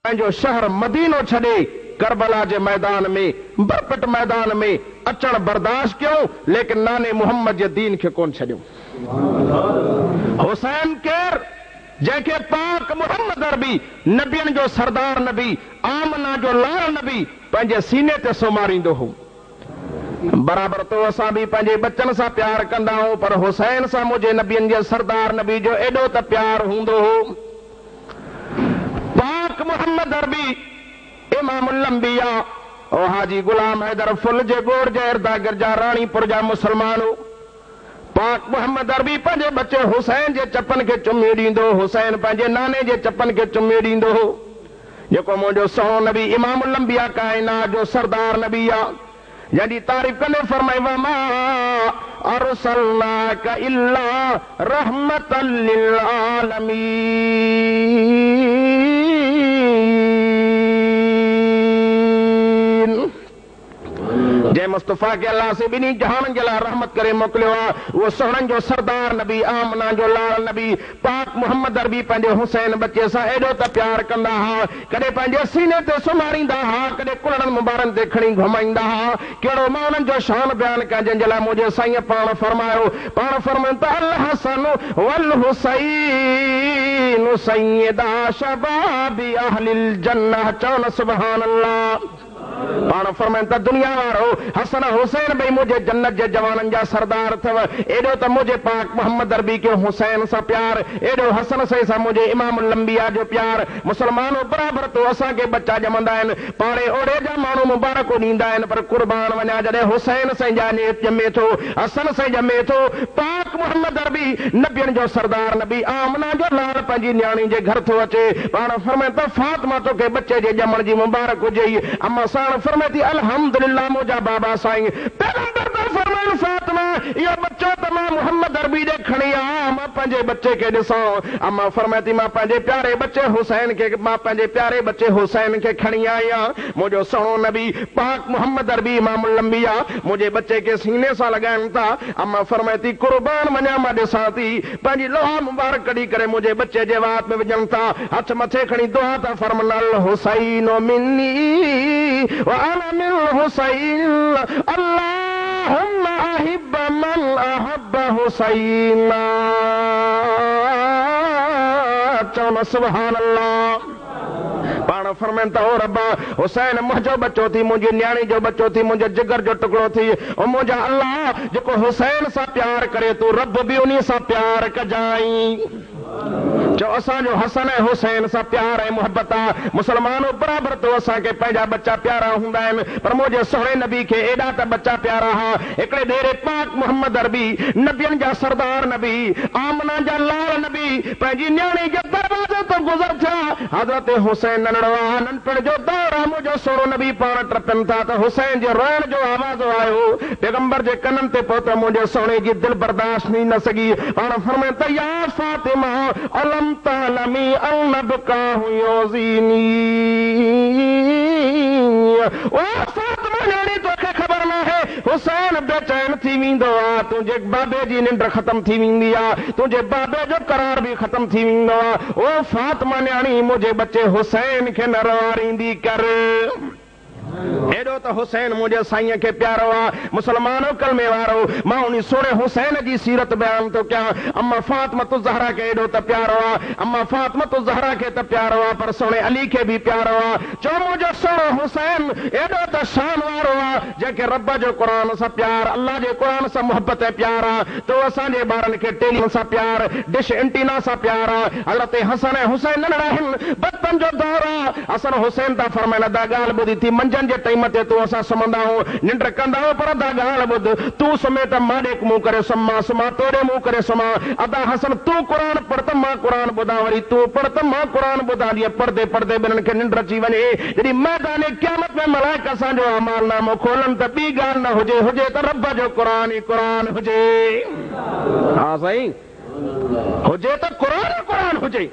पंहिंजो शहर मदीनो छॾे करबला जे मैदान में बरकत मैदान में अचण बर्दाश्त कयूं, लेकिन नाने मोहम्मद जे दीन खे कोन छॾियूं। हुसैन केर जंहिंखे पाक मोहम्मद अरबी नबियनि जो सरदार नबी आमना जो लाल नबी पंहिंजे सीने ते सुमारींदो हो। बराबर तो असां बि पंहिंजे बच्चन सां प्यार कंदा आहियूं, पर हुसैन सां मुंहिंजे नबियनि जे सरदार नबी जो एॾो त प्यार हूंदो हो। पाक मोहम्मद अरबी इमामुल अंबिया ओ हाजी गुलाम हैदर फुल जे गोड़ जे इर्दा गिरजा राणीपुर जा मुसलमान हो। पाक मोहम्मद अरबी पंहिंजे बच्चे हुसैन जे चपन खे चुमी ॾींदो, हुसैन पंहिंजे नाने जे चपन खे चुमी ॾींदो हो। जेको मुंहिंजो सुहिणो नबी इमामुल अंबिया काइनात जो सरदार नबी आहे, जॾहिं तारीफ़ कंदे फरमाई वमा अरसलनाका इल्ला रहमतल लिल आलमीन। जंहिं मुस्तफ़ा के अल्लाह से ॿिन्ही जहान जे लाइ रहमत करे मोकिलियो आहे, उहो सुहिणनि जो सरदार नबी आमना जो लाल नबी पाक मोहम्मद अरबी पंहिंजे हुसैन बच्चे सां एॾो त प्यार कंदा हुआ, कॾहिं पंहिंजे सीने ते सुम्हारींदा हुआ, कॾहिं कुलड़नि मुबारकनि ते खणी घुमाईंदा हुआ। कहिड़ो मां उन्हनि जो शान बयानु कयां जंहिंजे लाइ मुंहिंजे साईं पाण फरमायो, पाण फरमाइनि त अल हसन वल हुसैन सैयदा शबाबी अहलिल जन्नह। चवनि सुभान अल्लाह। पाण फरमाइनि त दुनिया वारो हसन हुसैन भई मुंहिंजे जन्नत जे जवाननि जा सरदार अथव। एॾो त मुंहिंजे पाक मोहम्मद अरबी खे हुसैन सां प्यार, एॾो हसन सही सां मुंहिंजे इमामुल अंबिया जो प्यार। मुसलमानो बराबरि तो असांखे बच्चा ॼमंदा आहिनि, पाणे ओड़े जा माण्हू मुबारक ॾींदा आहिनि, पर कुर्बान वञा जॾहिं हुसैन साईं जा ॼमे थो, हसन साईं ॼमे थो। पाक मोहम्मद अरबी नबियनि जो सरदार नबी आमना जो लाल पंहिंजी न्याणी जे घर थो अचे। पाण फरमाइनि त फातिमा तोखे बच्चे जे ॼमण जी मुबारक हुजे। अम्मा साण फरमाए थी अल्हम्दुलिल्लाह मुंहिंजा बाबा साईं। पैगंबर त फरमाइनि फातिमा इहो बच्चो त मां मोहम्मद अरबी ॾे खणी आया, मां पंहिंजे बच्चे खे ॾिसां। अम्मा फरमाए थी मां पंहिंजे प्यारे बच्चे हुसैन खे, मां पंहिंजे प्यारे बच्चे हुसैन खे खणी आई आहियां। मुंहिंजो सुहिणो नबी पाक मोहम्मद अरबी इमामुल अंबिया मुंहिंजे बच्चे खे सीने सां लॻाइनि था। अम्मा फरमाए थी कुर्बान वञा, मां ॾिसां थी पंहिंजी लोहा मुबारक कढी करे मुंहिंजे बच्चे जे वात में विझनि था, हथ मथे खणी दुआ था फरमाइनि अल हुसैन मिन्नी व अना मिन हुसैन अल्लाहुम्मा अहिब्ब मन अहब्ब हुसैन। चवनि सुभान अल्लाह। पाण फरमाइनि त ओ रब्बा हुसैन मुंहिंजो बच्चो थी, मुंहिंजी न्याणी जो बच्चो थी, मुंहिंजे जिगर जो टुकड़ो थी। ओ मुंहिंजा अल्लाह जेको हुसैन सां प्यार करे तूं रब बि उन्ही सां प्यार कजाई। जो असांजो हसन ऐं हुसैन सां प्यार ऐं मोहबत आहे। मुसलमानो बराबरि तो असांखे पंहिंजा बच्चा प्यारा हूंदा आहिनि, पर मुंहिंजे सुहिणे नबी खे एॾा त बच्चा प्यारा हुआ। हिकिड़े ॾेरे पाक मोहम्मद अरबी नबियनि जा सरदार नबी आमना जा लाल नबी पंहिंजी न्याणी जे दरवाज़े तो गुज़र थिया। हज़रत हुसैन नंढड़ो आहे, नंढपण जो दौर आहे, मुंहिंजो सुहिणो नबी पाण टपनि था त हुसैन जे रोइण जो आवाज़ आयो, पैगंबर जे कननि ते पहुतो। मुंहिंजे सुहिणे जी दिलि बर्दाश्त न न सघी। पाण फरमाइनि त या फातिमा अलम तालमी अन बुकाहु योज़ीनी। ओ फातिमा न्याणी तोखे ख़बर न आहे हुसैन बेचैन थी वेंदो आहे, तुंहिंजे बाबे जी निंड ख़तम थी वेंदी आहे, तुंहिंजे बाबे जो करार बि ख़तम थी वेंदो आहे। ओ फातिमा न्याणी मुंहिंजे बच्चे हुसैन खे न रवारींदी कर। एॾो त हुसैन मुंहिंजे साईं खे प्यारो आहे। मुसलमानो कलमे वारो मां उन सुहिणे हुसैन जी सीरत बयान थो कयां। अम्मा फातिमा ज़हरा खे एॾो त प्यारो आहे, अम्मा फातिमा ज़हरा खे त प्यारो आहे, पर सुहिणे अली खे बि प्यारो आहे। चओ मुंहिंजो सुहिणो हुसैन एॾो त शान वारो आहे, जंहिंखे रब जो क़ुर सां प्यार, अल्लाह जे क़ुर सां मोहबत ऐं प्यार आहे। तो असांजे ॿारनि खे टेलीविज़न सां प्यार, डिश एंटीना सां प्यार आहे। हज़रत हसन ऐं हुसैन नंढड़ा आहिनि, बचपन जो दौर आहे। हसन हुसैन था फरमाइनि अदा ॻाल्हि ॿुधी थी मंझंदि जे टाइम ते तूं असां सुम्हंदा आहियूं, निंड कंदा आहियूं, पर अदा ॻाल्हि ॿुध तूं सुम्हे त मां ॾे मुंहुं करे सुम्हां, सुम्हां तोड़े मुंहुं करे सुम्हां। अदा हसन तूं क़ुर पढ़ त मां क़ुर ॿुधां, वरी तूं पढ़ त मां क़ुर ॿुधां। जीअं पढ़दे पढ़दे ॿिन्हिनि खे निंड अची वञे। जॾहिं मैदान क़यामत में मलाइक असांजो अमालनामो खोलनि त ॿी ॻाल्हि न हुजे, हुजे त रब जो क़ुर ई क़ुर हुजे। हा साईं, हुजे त क़ुर हुजे।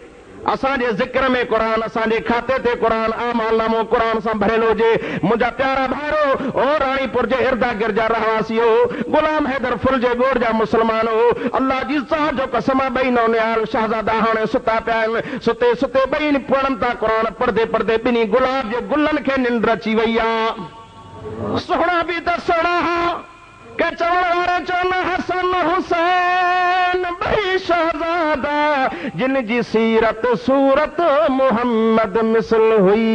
असांजे ज़िक्र में क़ुरान, असांजे खाते ते क़ुरान, आमाल नामो क़ुरान सां भरियल हुजे। मुंहिंजा प्यारा भाइरो, ओ राणीपुर जे इर्दा गिर्द जा रहवासी हो, गुलाम हैदर फुल जे गोड़ जा मुस्लमान हो, अल्लाह जी ज़ात जो कसम, ॿई नौनिहाल शहज़ादा हाणे सुता पिया आहिनि। सुते सुते ॿई पढ़नि था क़ुरान, पढ़दे पढ़दे ॿिन्ही गुलाब जे गुलनि खे निंड अची वई आहे। सुहिणा बि त सुहिणा के चवण वारे चवनि हसन हुसैन ॿई शहज़ादा, जिन जी सीरत सूरत मोहम्मद मिसल हुई।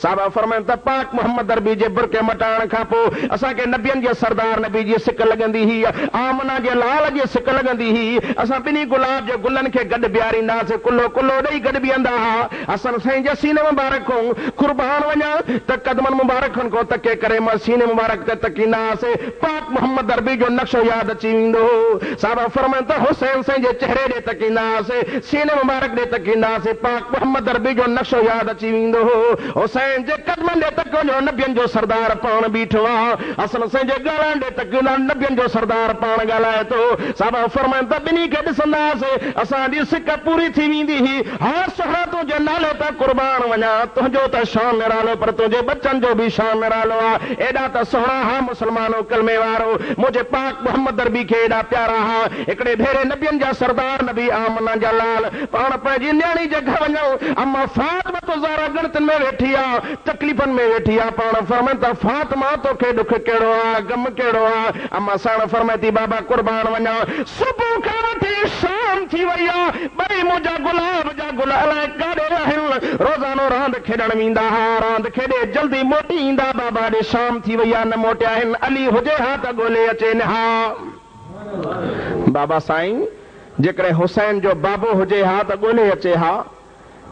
साहबा फरमाइनि त पाक मोहम्मद अरबी जे बुरके मटाइण खां पोइ असांखे नबियनि जे सरदार नबी जी सिक लॻंदी हुई, आमना जे लाल जी सिक लॻंदी हुई। असां ॿिन्ही गुलाब जे गुलनि खे गॾु बीहारींदासीं, कुल्लो कुल्लो ॾेई गॾु बीहंदा हुआ। हसन साईं जे सीने मुबारक खां कुर्बान वञा त कदमनि मुबारकनि खां तके करे मां सीने मुबारक ते तकींदासीं। पाक मोहम्मद अरबी जो नक्शो यादि अची वेंदो हो। साहबा फरमाइनि त हुसैन साईं जे चेहरे ॾे तकींदासीं, सीने मुबारक ॾे तकींदासीं, पाक मोहम्मद अरबी जो नक्शो यादि अची वेंदो हो। हुसैन जे कदमनि ॾे तकियो, नबियनि जो सरदार पाण बीठो आहे। हसन साईं जे ॻाल्हाइण ॾे तकियो, नबियनि जो सरदार पाण ॻाल्हाए थो। साहबा फरमाइनि त ॿिन्ही खे ॾिसंदासीं, असांजी सिक पूरी थी वेंदी हुई। हा सुहिणा तुंहिंजे नाले त कुर्बान वञा, तुंहिंजो त शान निरालो, पर तुंहिंजे बच्चनि जो बि शान निरालो आहे। एॾा त सुहिणा हा मुस्लमानो कलमे वारो, मुंहिंजे पाक मोहम्मद अरबी खे एॾा प्यारा हा। हिकिड़े भेरे नबियनि जा सरदार नबी आमना जा लाल पाण पंहिंजी न्याणी जे घर वञो, अम्मा फातिमा तो ज़ारा गणतनि में वेठी आहे, तकलीफ़नि में वेठी आहे। पाण फरमाइनि त फातिमा तोखे ॾुख कहिड़ो आहे, गम कहिड़ो आहे? अम्मा साण फरमाए थी बाबा कुर्बान वञा, सुबुह खां वठी शाम थी वई आहे, ॿई मुंहिंजा गुलाब जा गुल अलाए काॾे आहिनि। रोज़ानो रांदि खेॾण वेंदा हुआ, रांदि खेॾे जल्दी मोटी ईंदा, बाबा ॾे शाम थी वई आहे, न मोटिया आहिनि। अली हुजे हा त ॻोल्हे अचे न हा। बाबा साईं जेकॾहिं हुसैन जो बाबो हुजे हा त ॻोल्हे अचे हा।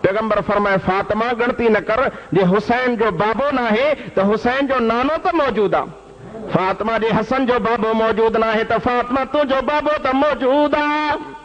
पैगंबर फरमाए फातिमा गणती न कर, जे हुसैन जो बाबो न आहे त हुसैन जो नानो त मौजूद आहे। फातिमा जे हसन जो बाबो मौजूद न आहे त फातिमा तुंहिंजो बाबो त मौजूद आहे।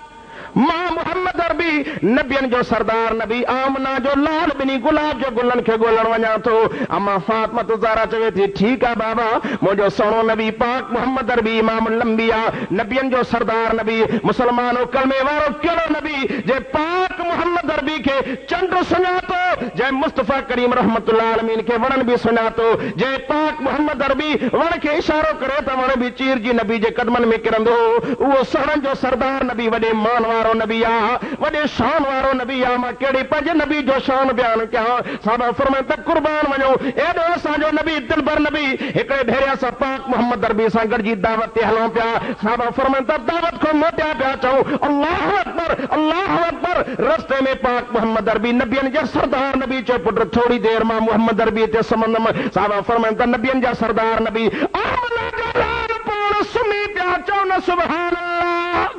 मां मोहम्मद अरबी नबियनि जो सरदार नबी आमना जो लाल ॿिन्ही गुलाब जो गुलनि खे ॻोल्हण वञा थो। अम्मा फातिमा तो ज़ारा चवे थी ठीकु आहे बाबा, मुंहिंजो सुहिणो नबी पाक मोहम्मद अरबी इमाम लंबिया नबियनि जो सरदार नबी मुस्लमानो कलमे वारो कहिड़ो नबी जे पाक मोहम्मद अरबी खे चंड सुञातो, जंहिं मुस्तफ़ा करीम रहमतुल्लाह अलमीन खे वण बि सुञातो, जंहिं पाक मोहम्मद अरबी वण खे इशारो करे त वण बि चीर जी नबी जे कदमनि में किरंदो, उहो सुहिणनि जो सरदार नबी वॾे मान वारो नबी आहे, वॾे शान वारो नबी आहे। मां कहिड़े पंहिंजे नबी जो शान बयान कयां। साहबा फरमाइनि त कुर्बान वञो, एॾो असांजो नबी दिलबर नबी हिकिड़े भेरे असां पाक मोहम्मद अरबी सां गॾिजी दावत ते हलूं पिया। साहबा फरमाइनि त दावत खां मोटिया पिया चऊं अल्लाहु अकबर, अल्लाहु अकबर। रस्ते में पाक मोहम्मद अरबी नबियनि जा सरदार नबी चयो पुट थोड़ी देर मां मोहम्मद अरबी ते सुम्हंदमि। साहबा फरमाइनि त नबियनि जा सरदार नबी आमना जा लाल पाण सुम्ही पिया, चओ न सुभान अल्लाह।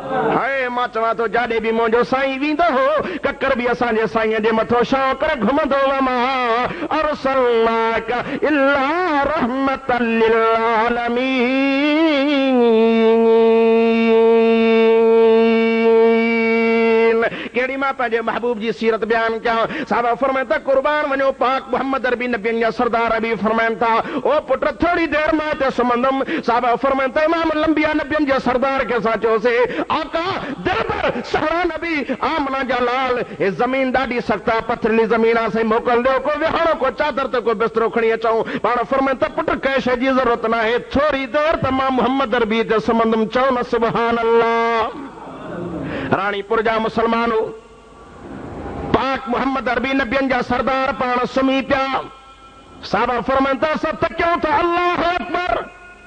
हाय मां चवां थो जाॾे बि मुंहिंजो साईं वेंदो हो, ककर बि असांजे साईं जे मथो शां करे घुमंदो हुअमि। अरसलनाका इल्ला रहमतल लिल आलमीन। केड़ी मां पंहिंजे महबूब जी सीरत बयान कयां। साहबा फरमाइनि था कुर्बान वञो, पाक मोहम्मद अरबी नबियनि जा सरदार अरबी फरमाइनि था ओ पुट थोड़ी देर मां हिते सुम्हंदुमि। साहबा फरमाइनि था इमाम लंबिया नबियनि जे सरदार खे असां चयोसीं आका दिलबर सुहिणा नबी आमना जा लाल, हे ज़मीन ॾाढी सख़्त आहे, पथरीली ज़मीन आहे, साईं मोकिल ॾियो को विहाणो को चादर ते को बिस्तरो खणी अचूं। पाण फरमाइनि त पुट कंहिं शइ जी ज़रूरत न आहे, थोड़ी देर त मां मोहम्मद अरबी ते सुम्हंदुमि। चओ न सुभान अल्लाह। राणीपुर जा मुसलमानो पाक मोहम्मद अरबी नबियनि जा सरदार पाण सुम्ही पिया। साहबा फरमाइनि था असां तकियूं त अल्लाहु अकबर,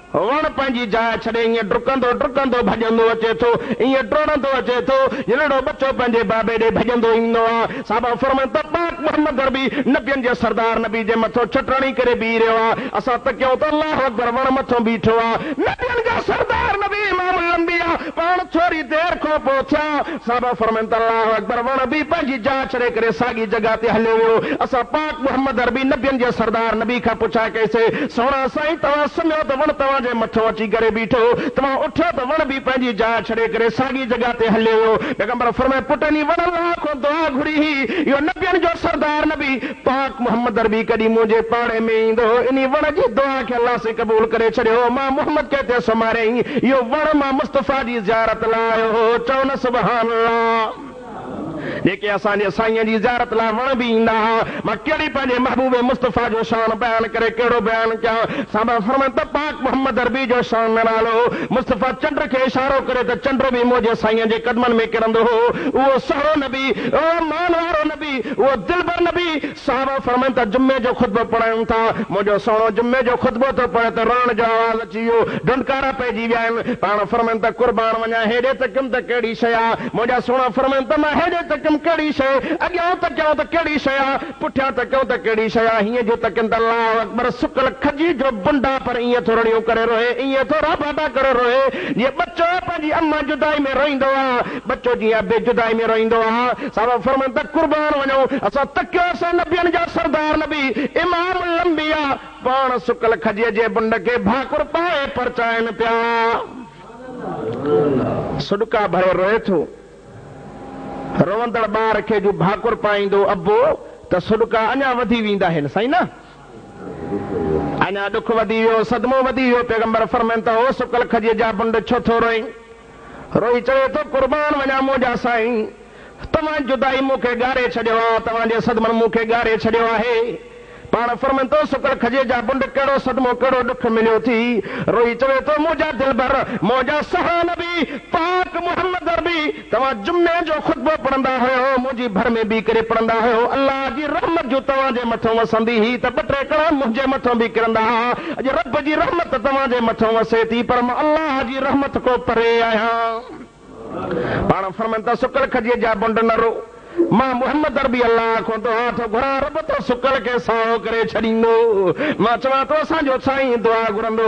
वण पंहिंजी जाइ छॾे ईअं डुकंदो डुकंदो भॼंदो अचे थो, ईअं डोड़ंदो अचे थो, जहिड़ो बच्चो पंहिंजे बाबे ॾे भॼंदो ईंदो आहे। साहबा फरमाइनि त पाक मोहम्मद अरबी नबियनि जे सरदार नबी जे मथो छटणी करे बीह रहियो आहे। असां तकियूं त अल्लाहु अकबर, वण मथो बीठो आहे। नबियनि जा सरदार नबी इमाम लंबिया पाण थोड़ी देर खां पोइ थिया। साहबा फरमाइनि त अल्लाहु अकबर, वण बि पंहिंजी जाइ छॾे करे साॻी जॻह ते हलियो वियो। असां पाक मोहम्मद अरबी नबियनि जे सरदार नबी खां पुछा कईसीं सुहिणा साईं तव्हां सुम्हियो त वण तव्हां तव्हांजे मथो अची करे बीठो तव्हां उठियो त वण बि पंहिंजी जाइ छॾे करे साॻी जॻह ते हले वियो पैगंबर फरमाए पुटनी वण लाखो दुआ घुरी इहो नबियनि जो सरदार नबी पाक मोहम्मद अरबी कॾहिं मुंहिंजे पाड़े में ईंदो इन वण जी दुआ खे अल्लाह से क़बूल करे छॾियो मां मोहम्मद खे ते सुमारियईं इहो वण मां मुस्तफ़ा जी ज़ियारत लाइ आयो हो चओ न सुभान अल्लाह जेके असांजे साईं जी ज़ियारत लाइ वण बि ईंदा हुआ मां कहिड़ी पंहिंजे महबूब मुस्तफ़ा जो शान बयान करे कहिड़ो बयान कयां साहब फरमाइनि त पाक मोहम्मद अरबी जो शान नालो मुस्तफ़ा चंड खे इशारो करे त चंड बि मुंहिंजे साईं जे कदमनि में किरंदो हो उहो सुहिणो नबी उहो मान वारो नबी उहो दिलबर नबी साहब फरमाइनि त जुमे जो खुतबो पढ़नि था मुंहिंजो सुहिणो जुमे जो खुतबो थो पढ़े त रण जो आवाज़ अची वियो ढुंढकारा पइजी विया आहिनि पाण फरमाइनि त कुर्बान वञा हेॾे त किम त कहिड़ी शइ आहे मुंहिंजा सुहिणा फरमाइनि त मां हेॾे त किम कहिड़ी शइ अॻियां त कयूं त कहिड़ी शइ आहे पुठियां त कयूं त कहिड़ी शइ आहे हीअं जो त किन त अल्लाह अकबर सुकल खजी जो बुंडा पर ईअं थोड़ियूं करे रोए ईअं थोरा बाटा करे रोए जीअं बच्चो पंहिंजी अम्मा जुदाई में रोईंदो आहे बच्चो जीअं बे जुदाई में रोईंदो आहे साहब फरमाइनि त कुर्बान वञो असां तकियोसीं नबियनि जा सरदार नबी इमाम लंबिया पाण सुकल खजीअ जे बुंड खे भाकुर पाए परचाइनि पिया सुडका भरे रोए थो रोवंदड़ ॿार खे जो भाकुर पाईंदो अबो त सुडका अञा वधी वेंदा आहिनि साईं न अञा ॾुख वधी वियो सदमो वधी वियो पैगंबर फरमाइनि त हो सुकल खजीअ जा बुंड छो थो रोई रोई चवे थो कुर्बान वञा मुंहिंजा साईं तव्हां जुदाई मूंखे ॻारे छॾियो आहे तव्हांजे सदमनि मूंखे ॻारे छॾियो आहे पाण फरमाइनि थो सुकल खजे जा बुंड कहिड़ो सदमो कहिड़ो ॾुख मिलियो थी रोई चवे थो मुंहिंजा दिलबर मुंहिंजा सहा नबी पाक मोहम्मद अरबी तव्हां जुमे जो खुतबो पढ़ंदा हुयो मुंहिंजी भर में बि करे पढ़ंदा हुयो अल्लाह जी रहमत जो तव्हांजे मथां वसंदी हुई त ॿ टे कड़ा मुंहिंजे मथां बि किरंदा हुआ अॼु रब जी रहमत तव्हांजे मथां वसे थी पर मां अल्लाह जी रहमत को परे आहियां पाण फरमाइनि था सुकल खजीअ जा बुंड न रो मां मोहम्मद अरबी अल्लाह को दुआ थो घुरां रब तो सुकल खे साओ करे छॾींदो मां चवां थो असांजो साईं दुआ घुरंदो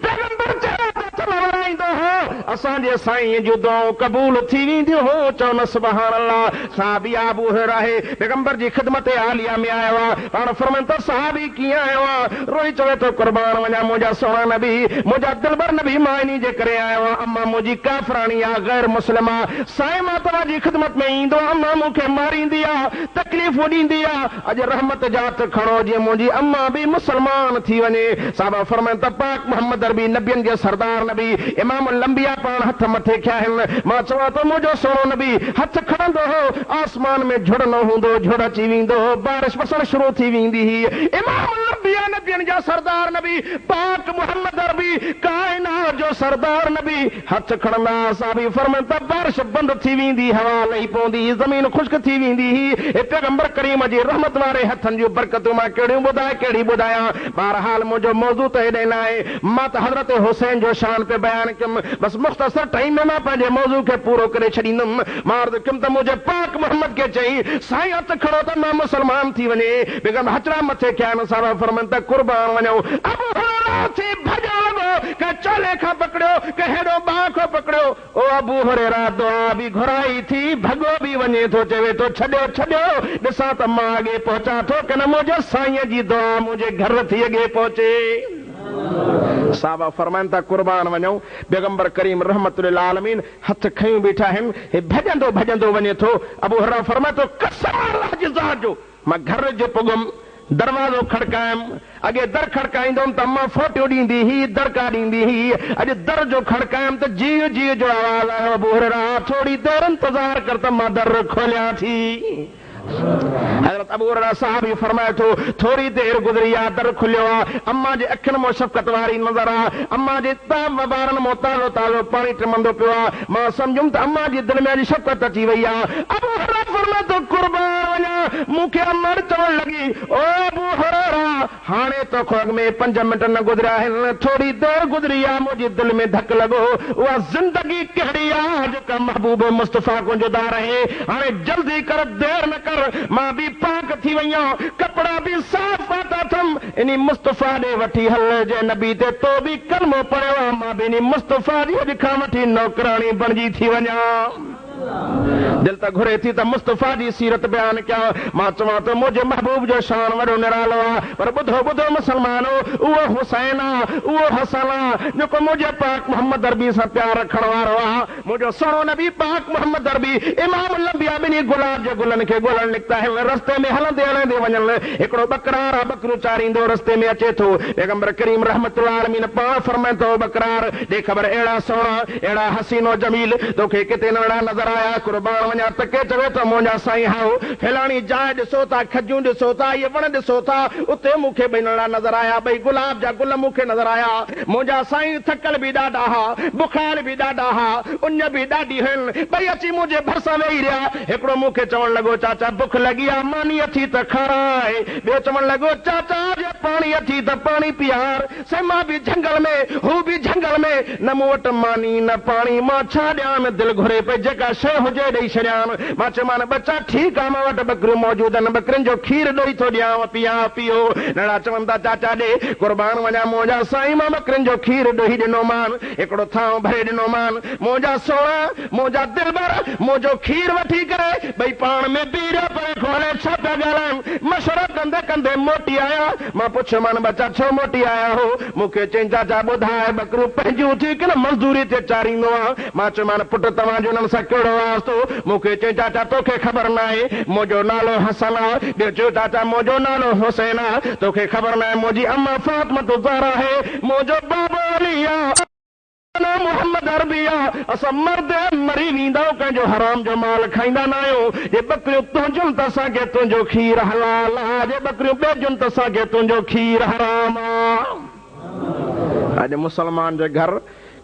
पैगंबर चयो वराईंदो हो असांजे साईं जूं दुआऊं क़बूल थी वेंदियूं हो चओ न सुभान अल्लाह साहबी अबू हुरैरा आहे पैगंबर जी ख़िदमत आलिया में आयो आहे पाण फरमाइनि त साहबी कीअं आयो आहे रोई चवे थो कुर्बान वञा मुंहिंजा सुहिणा नबी मुंहिंजा दिलबर नबी मां इन्ही जे करे आयो आहियां अम्मा मुंहिंजी काफ़रानी आहे गैर मुस्लिम आहे साईं मां तव्हांजी ख़िदमत में ईंदो अम्मा मूंखे मारींदी आहे तकलीफ़ ॾींदी आहे अॼु रहमत जा हथ खणो जीअं मुंहिंजी अम्मा बि मुसलमान थी वञे साहब फरमाइनि त पाक मोहम्मद अरबी नबियनि जे सरदार नबी इमाम लंबिया पाण हथ मथे कया आहिनि मां चवां थो मुंहिंजो सुहिणो नबी हथ खणंदो हो आसमान में झुड़ न हूंदो झुड़ अची वेंदो हो बारिश वसण शुरू थी वेंदी हुई इमाम लंबिया नबियनि जा सरदार नबी पाक मोहम्मद अरबी काइनात जो सरदार नबी हथ खणंदा साहबी फरमाइनि त बारिश बंदि थी वेंदी हवा लही पवंदी ज़मीन ख़ुश्क थी वेंदी हुई पैगंबर करीम जी रहमत वारे हथनि जूं बरकतूं मां कहिड़ियूं ॿुधाए कहिड़ी ॿुधायां बहरहाल मुंहिंजो मौज़ू त हेॾे न आहे मां त हज़रत हुसैन जो शान पे बयान कयुमि बस मुख़्तसर टाइम में मां पंहिंजे मौज़ू खे पूरो करे छॾींदुमि मां अर्ज़ु कयुमि त मुंहिंजे पाक मोहम्मद खे चई साईं हथ खणो त मां मुसलमान थी वञे बेगम हचड़ा मथे कया आहिनि साहब फरमाइनि त कुर्बान वञो अबू हुरैरा थी भॼण लॻो के चोले खां पकड़ियो के हेॾो बाह खां पकड़ियो ओ अबू हुरैरा दुआ बि घुराई थी भॻो बि वञे थो चवे थो छॾियो छॾियो ॾिसां त मां अॻे पहुचां थो कि न मुंहिंजे साईं जी दुआ मुंहिंजे घर थी अॻे पहुचे साहब फरमाइनि था कुर्बान वञो पैगंबर करीम रहमतुल आलमीन हथ खयूं बीठा आहिनि हे भॼंदो भॼंदो वञे थो अबू हुरैरा फरमाए थो कसम अल्लाह जी ज़ात जो मां घर जो पुगुमि दरवाज़ो खड़कायमि अॻे दर खड़काईंदुमि त अम्मा फोटियो ॾींदी हुई दरका ॾींदी हुई अॼु दर जो खड़कायमि त जीअं जीअं जो आवाज़ आयो अबू हुरैरा थोरी देरि इंतज़ार कर त मां दर खोलियां थी हज़रत अबू हुरैरा साहब फरमाए थो थोरी देरि गुज़री आहे दर खुलियो आहे अम्मा जे अखियुनि मां शफ़क़त वारी नज़र आहे अम्मा जे ॿारनि मां ताज़ो ताज़ो पाणी टमंदो पियो आहे मां सम्झुमि त अम्मा जी दिलि में अॼु शफ़क़त अची वई आहे अबू हुरैरा फरमाए थो कुर्बान वञा मूंखे अम्मा चवणु लॻी ओ अबू हुरैरा हाणे तोखो अॻ में 5 मिंट न गुज़रिया आहिनि थोरी देरि गुज़री आहे मुंहिंजी दिलि में धक लॻो उहा ज़िंदगी कहिड़ी आहे जेका महबूब मुस्तफ़ा को जुदा रहे हाणे जल्दी कर देरि न कर मां बि पाक थी वई आहियां कपिड़ा बि साफ़ पाता अथमि इन मुस्तफ़ा ॾे वठी हल जे नबी ते तो बि कलमो पढ़ियो आहे मां बि इन मुस्तफ़ा जी अॼु खां वठी नौकराणी बणिजी थी वञा दिल त घुरे थी त मुस्तफ़ा जी सीरत बयान कया मां चवां तो मुझे महबूब जो शान वॾो निरालो आहे पर ॿुधो ॿुधो मुसलमानो उहो हुसैन आहे उहो हसन आहे जेको मुंहिंजे पाक मोहम्मद अरबी सां प्यार रखण वारो आहे मुंहिंजो सुहिणो नबी पाक मोहम्मद अरबी इमाम लंबिया ॿिन्ही गुलाब जे गुलनि खे ॻोल्हण निकिता आहिनि रस्ते में हलंदे हलंदे वञनि हिकिड़ो बकरार आहे बकरियूं चारींदो रस्ते में अचे थो पैगंबर करीम रहमतुल्लाह अलमीन पाण फरमाए थो बकरार ॾे ख़बर अहिड़ा सुहिणा अहिड़ा हसीनो जमील तोखे किथे नड़ा नज़र आया कुर्बान वञा त के चवे थो मुंहिंजा साईं हाओ फलाणी जाइ ॾिसो था खजूं ॾिसो था इहे वण ॾिसो था उते मूंखे ॿई नड़ा नज़र आया ॿई गुलाब जा गुल मूंखे नज़र आया मुंहिंजा साईं थकल बि ॾाढा हा बुखार बि ॾाढा हा उञ बि ॾाढी हुई ॿई अची मुंहिंजे भरिसां वेही रहिया हिकिड़ो मूंखे चवण लॻो चाचा बुख लॻी आहे मानी अथी त खाराए ॿियो चवण लॻो चाचा जे पाणी अथी त पाणी पीआर से मां बि झंगल में हू बि झंगल में न मूं वटि मानी न पाणी मां छा ॾियां दिलि घुरे पई जेका शइ हुजे ॾेई छॾियां मां चयोमान बच्चा ठीकु आहे मां वटि बकरियूं मौजूद आहिनि बकरियुनि जो खीर ॾोई थो ॾियां पीआं पियो नड़ा चवनि था चाचा ॾे कुर्बान वञा मुंहिंजा साईं मां बकरियुनि जो खीर ॾोई ॾिनोमान हिकिड़ो थांव भरे ॾिनोमान मुंहिंजा सोणा मुंहिंजा दिलबर मुंहिंजो खीर वठी करे ॿई पाण में पी रहियो परे खोले छा पिया ॻाल्हाइनि मशवरो कंदे कंदे मोटी आया मां पुछियोमान बच्चा छो मोटी आया हो मूंखे चई चाचा ॿुधाए बकरियूं पंहिंजियूं थी की न मज़दूरी ते चारींदो आहे मां चयोमान पुटु तव्हांजो उन्हनि सां कहिड़ो वास्तो मूंखे चई चाचा तोखे ख़बर न आहे मुंहिंजो नालो हसन आहे ॿियो चयो चाचा मुंहिंजो नालो हुसैन आहे तोखे ख़बर न आहे मुंहिंजी अम्मा फातिमा ज़हरा आहे मुंहिंजो बाबो अली आहे मोहम्मद अरबी आहे असां मर्द मरी वेंदा कंहिंजो हराम जो माल खाईंदा न आहियूं जे बकरियूं तुंहिंजियूं त असांखे तुंहिंजो खीर हलाल आहे जे बकरियूं ॿिजनि त असांखे तुंहिंजो खीर हराम आहे अॼु मुसलमान जे घर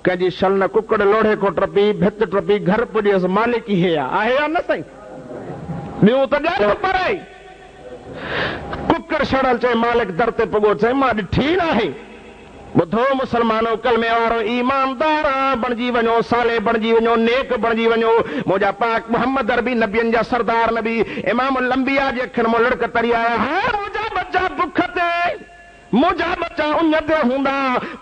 कंहिंजी शल न कुकड़ लोढ़े को टपी भित टपी घर पुॼियसि मालिक ई हे आहे या न साईं ॿियूं त ॻाल्हि पर कुकड़ छड़ल चए मालिक दर ते पुॻो चए मां ॾिठी न आहे ॿुधो मुसलमानो कलमे वारो ईमानदार बणिजी वञो साले बणिजी वञो नेक बणिजी वञो मुंहिंजा पाक मोहम्मद अरबी नबियनि जा सरदार नबी इमाम लंबिया जे अखियुनि मां लड़क तरी आया हा मुंहिंजा बच्चा बुख ते मुंहिंजा बच्चा उन ते हूंदा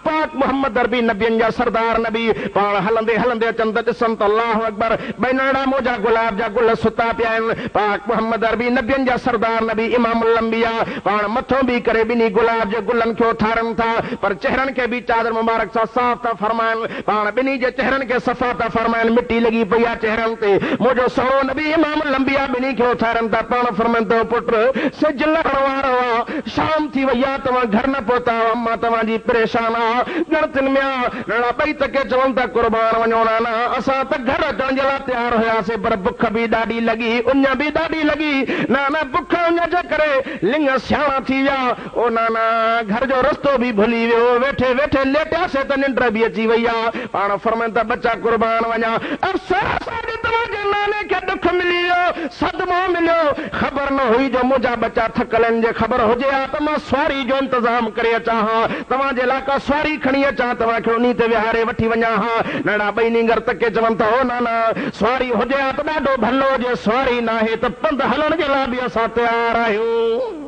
पाक मोहम्मद अरबी नबियनि जा सरदार नबी पाण हलंदे हलंदे अचनि त ॾिसनि त अल्लाहु अकबर ॿई नड़ा मुंहिंजा गुलाब जा गुल सुता पिया आहिनि पाक मोहम्मद अरबी नबियनि जा सरदार नबी इमाम लंबिया पाण मथो बि करे ॿिन्ही गुलाब जे गुलनि खे उथारनि था पर चेहरनि खे बि चादर मुबारक सां साफ़ था फरमाइनि पाण ॿिन्ही जे चेहरनि खे सफ़ा था फरमाइनि मिटी लॻी पई आहे चेहरनि ते मुंहिंजो सुहिणो नबी इमाम लंबिया ॿिन्ही खे उथारनि था पाण फरमाइनि थो पुटु सिज लहण वारो आहे शाम थी वई आहे तव्हां घर न पहुता अम्मा तव्हांजी परेशान आहे गणतियुनि में नड़ा ॿई तके चवनि था कुर्बान वञो नाना असां त घर अचण जे लाइ तयारु हुयासीं पर बुख बि ॾाढी लॻी उञ बि ॾाढी लॻी नाना बुख उञ जे करे लिंग सियाणा थी विया ओ नाना घर जो रस्तो बि भुली वियो वेठे वेठे लेटियासीं त निंड बि अची वई आहे पाण फरमाइनि था बच्चा कुर्बान वञा अफ़सोस आहे तव्हांजे नाने खे दुख मिली वियो सदमो मिलियो ख़बर न हुई जो मुंहिंजा बच्चा थकल आहिनि जे ख़बर हुजे हा त मां सवारी जो इंतज़ाम करे अचां हा तव्हांजे इलाका सवारी खणी अचां तव्हांखे उन ते विहारे वठी वञा हा नड़ा ॿई नींगर तके चवनि था हो नाना सवारी हुजे हा त ॾाढो भलो हुजे सवारी न आहे त पंधु हलण जे लाइ बि असां तयारु आहियूं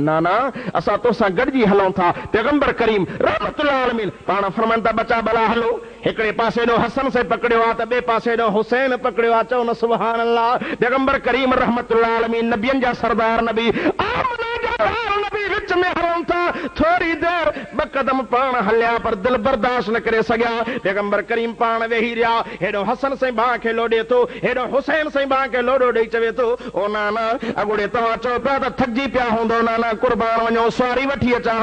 नाना असां तोसां गॾिजी हलूं था पैगंबर करीम रहमतुल्लाह अलमीन पाण फरमाइनि था बच्चा भला हलो हिकिड़े पासे ॾो हसन से पकड़ियो आहे त ॿिए पासे ॾो हुसैन पकड़ियो आहे चओ न सुभान अल्लाह पैगंबर करीम रहमतुल्लाह अलमीन नबियनि जा सरदार नबी आमना जा नबी विच में हलूं था थोरी देर ॿ कदम पाण हलिया पर दिल बर्दाश्त न करे सघिया पैगंबर करीम पाण वेही रहिया हेॾो हसन साईं भाउ खे लोॾे थो हेॾो हुसैन साईं भाउ खे लोॾो ॾेई चवे थो ओ नाना अॻोड़े तव्हां चओ पिया त थकिजी पिया हूंदो नाना कुर्बान वञो सवारी वठी अचां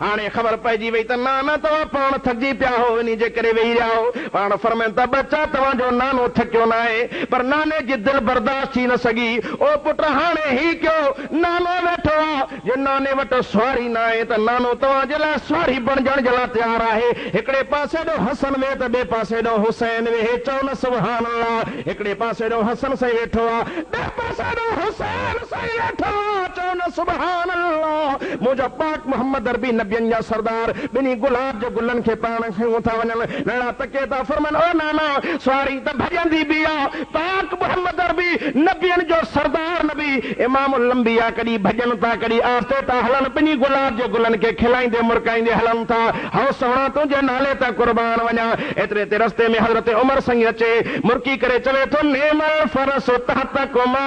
हाणे ख़बर पइजी वई त नाना तव्हां पाण थकिजी पिया हो इन जे करे वेही रहिया हो पाण फरमाइनि था बच्चा तव्हांजो नानो थकियो न आहे पर नाने जी दिलि बर्दाश्त थी न सघी ओ पुट हाणे ही कयो नानो वेठो आहे जे नाने वटि सवारी न आहे त नानो तव्हांजे लाइ सवारी बणजण जे लाइ तयारु आहे हिकिड़े पासे ॾो हसन वेहे त ॿिए पासे ॾो हुसैन वेहे चओ न सुभान अल्लाह हिकिड़े पासे ॾो हसन साईं वेठो आहे ॿिए पासे ॾो हुसैन साईं वेठो आहे चओ न सुभान अल्लाह मुंहिंजा पाक मोहम्मद अरबी नबियनि जा सरदार ॿिन्ही गुलाब जे गुलनि खे पाण खयूं था वञनि नड़ा तके था फरमाइनि ओ नाना सवारी त भॼंदी बि आहे पाक मोहम्मद अरबी नबियनि जो सरदार नबी इमाम लंबिया कॾहिं भॼनि था कॾहिं रास्ते ता हलन बिनी गुलाब जे गुलन के खिलाइंदे मुरकाइंदे हलन था हौ सोना तुझे नाले ता कुर्बान वञा एतरे ते रस्ते में हजरत उमर संग अचे मुरकी करे चवे तो नेमल फरस तहतकुमा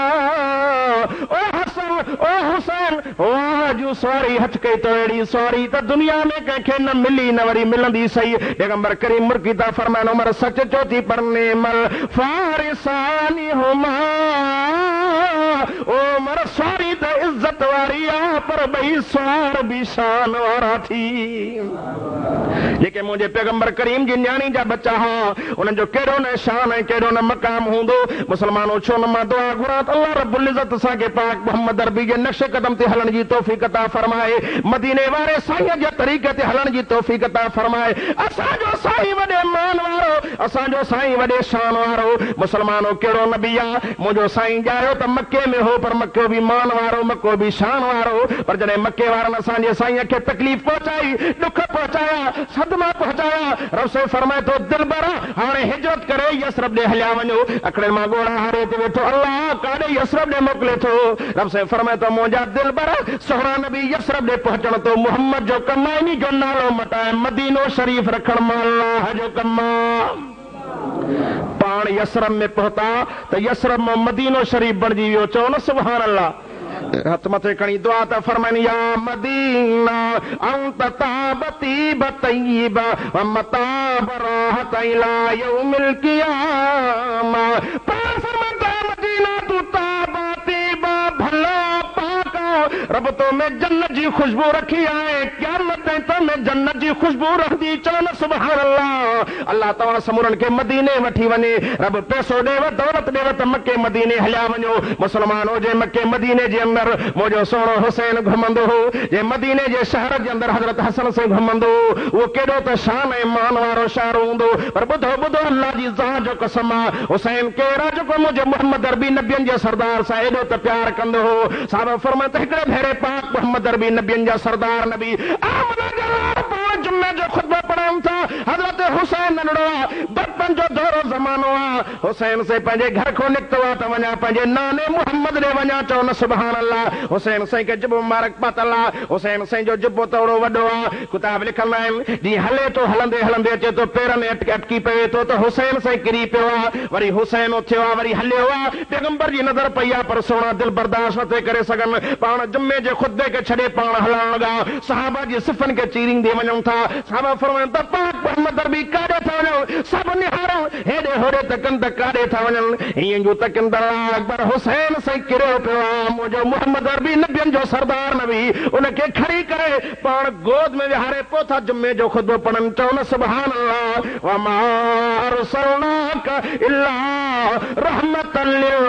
ओ हसन ओ हुसैन वाह जो सवारी हथ कई तो एड़ी सवारी त दुनिया में कंखे न मिली न वरी मिलंदी सही पैगंबर करीम मुरकी ता फरमान उमर सच चोथी पर नेमल फारिसानी हुमा ओ मर सवारी त इज्जत वारी आ पर भई सवार भी शान वारा थी जेके मुझे पैगंबर करीम जी न्याणी जा बच्चा हा उन जो केड़ो न शान है केड़ो न मकाम हुंदो मुसलमानो छो न मां दुआ घुरा त अल्लाह रब्बुल इज्जत सा के पाक मोहम्मद अरबी जे नक्शे कदम ते हलन जी तौफीक अता फरमाए मदीने वाले साईं जे तरीके ते हलन जी तौफीक अता फरमाए असा जो साईं वडे मान वारो असा जो साईं वडे शान वारो मुसलमानो केड़ो नबी आ मुजो साईं जायो त मक्के में हो पर मक्को भी मान वारो मक्को भी शान वारो पर जने मक्के वारन असा जे साईं के तकलीफ पहुंचाई दुख पहुंचाया सदमा पहुंचाया रब से फरमाए तो दिल बरा हाने हिजरत करे यसरब दे हलिया वणो अकड़े मां गोड़ा हारे ते वेठो अल्लाह काडे यसरब दे मोकले थो रब से फरमाए तो मुंजा दिल बरा सोहरा नबी यसरब दे पहुंचण तो मोहम्मद जो कमाइनी जो नालो मटाए मदीनो शरीफ रखण मां अल्लाह जो कमा पान यसरब में पहुंचा तो यसरब में मदीनो शरीफ बणजी वियो चओ न सुभान अल्लाह हथ मथे खणी दुआ त फरमानी या मदीना अंत ताबती बतईबा व मताब राहत इला यौमिल क़ियामा पाक फरमाता मदीना तू ताबती बा भला पाका रब तो में जन्नत जी खुशबू रखी है क़यामत ताईं में जन्नत जी खुशबू रखदी चवन सुभान अल्लाह अल्लाह तवा समूरन के मदीने वठी वने रब पैसो देव दौलत देव त मक्के मदीने हलिया वञो मुसलमान हो जे मक्के मदीने जे अंदर मुझो सोनो हुसैन घुमंदो हो जे मदीने जे शहर जे अंदर हजरत हसन से घुमंदो वो केडो त शान ऐं मान वारो शहर हूंदो पर बुधो बुधो अल्लाह जी ज़ात जो कसम हुसैन केरा जो मुझे मोहम्मद अरबी नबियन जे सरदार सा एडो त प्यार कंदो हो साहब फरमाते हिकड़े भेरे पाक मोहम्मद अरबी नबियन जा सरदार नबी आमना जलाल पांच जुम्मे जो खुतबा पढ़ाऊं था हजरत हुसैन नंढड़ो बचपन जो दौरो ज़मानो आ हुसैन से पंहिंजे घर को निकतो आ त वञा पंहिंजे नाने मोहम्मद ॾे वञा चओ न सुभान अल्लाह हुसैन साईं के जुबो मुबारक पातल आहे हुसैन साईं जो जुबो तोड़ो वॾो आहे किताब लिखल आहिनि जीअं हले तो हलंदे हलंदे अचे तो पेरनि अटकी पवे तो त हुसैन साईं किरी पियो आहे वरी हुसैन उथियो आहे वरी हलियो आहे पैगंबर जी नज़र पई आहे पर सोना दिल बर्दाश्त नथे करे सघनि पाण जुमे जे खुतबे खे छॾे पाण हलण लॻा सहाबा जी सिफ़नि खे चीरींदे वञूं था सहाबा फरमाइनि त पाक मोहम्मद अरबी काॾे था वञो सभु निहारो हेॾे होॾे तकनि त काॾे था वञनि हीअं जूं तकनि त अकबर हुसैन साईं किरियो पियो आहे मुंहिंजो मोहम्मद अरबी नबियन जो सरदार नबी उनखे खणी करे पाण गोद में विहारे पोइ था जुमे जो खुतबो पढ़नि चओ न सुभान अल्लाह वमा अरसलनाका इल्ला रहमतल लिल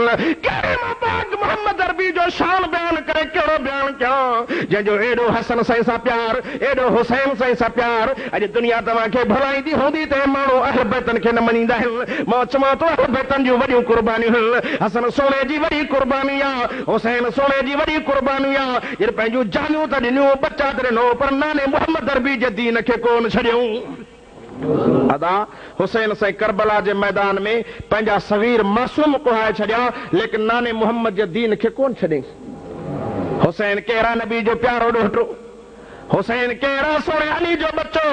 आलमीन मोहम्मद अरबी जो शान बयान करे केड़ो बयान कयो जंहिंजो एडो हसन साईं सां प्यार एडो हुसैन साईं सां प्यार अॼु दुनिया तव्हांखे भलाईंदी हूंदी त माण्हू अहल बैतन खे न मञींदा आहिनि मां चवां थो अहल बैतन जूं वॾियूं कुर्बानियूं आहिनि हसन सोने जी वॾी कुर्बानी आहे हुसैन सोने जी वॾी कुर्बानी आहे जॾहिं पंहिंजूं जानियूं त ॾिनियूं बचा त ॾिनो पर नाने मोहम्मद अरबी जे दीन खे कोन छॾियूं अदा हुसैन साईं करबला जे मैदान में पंहिंजा सगीर मासूम कुहाए छॾिया लेकिन नाने मोहम्मद जे दीन खे कोन छॾियईं हुसैन कहिड़ा नबी जो प्यारो ॾोहिटो हुसैन कहिड़ा सोने अली जो बच्चो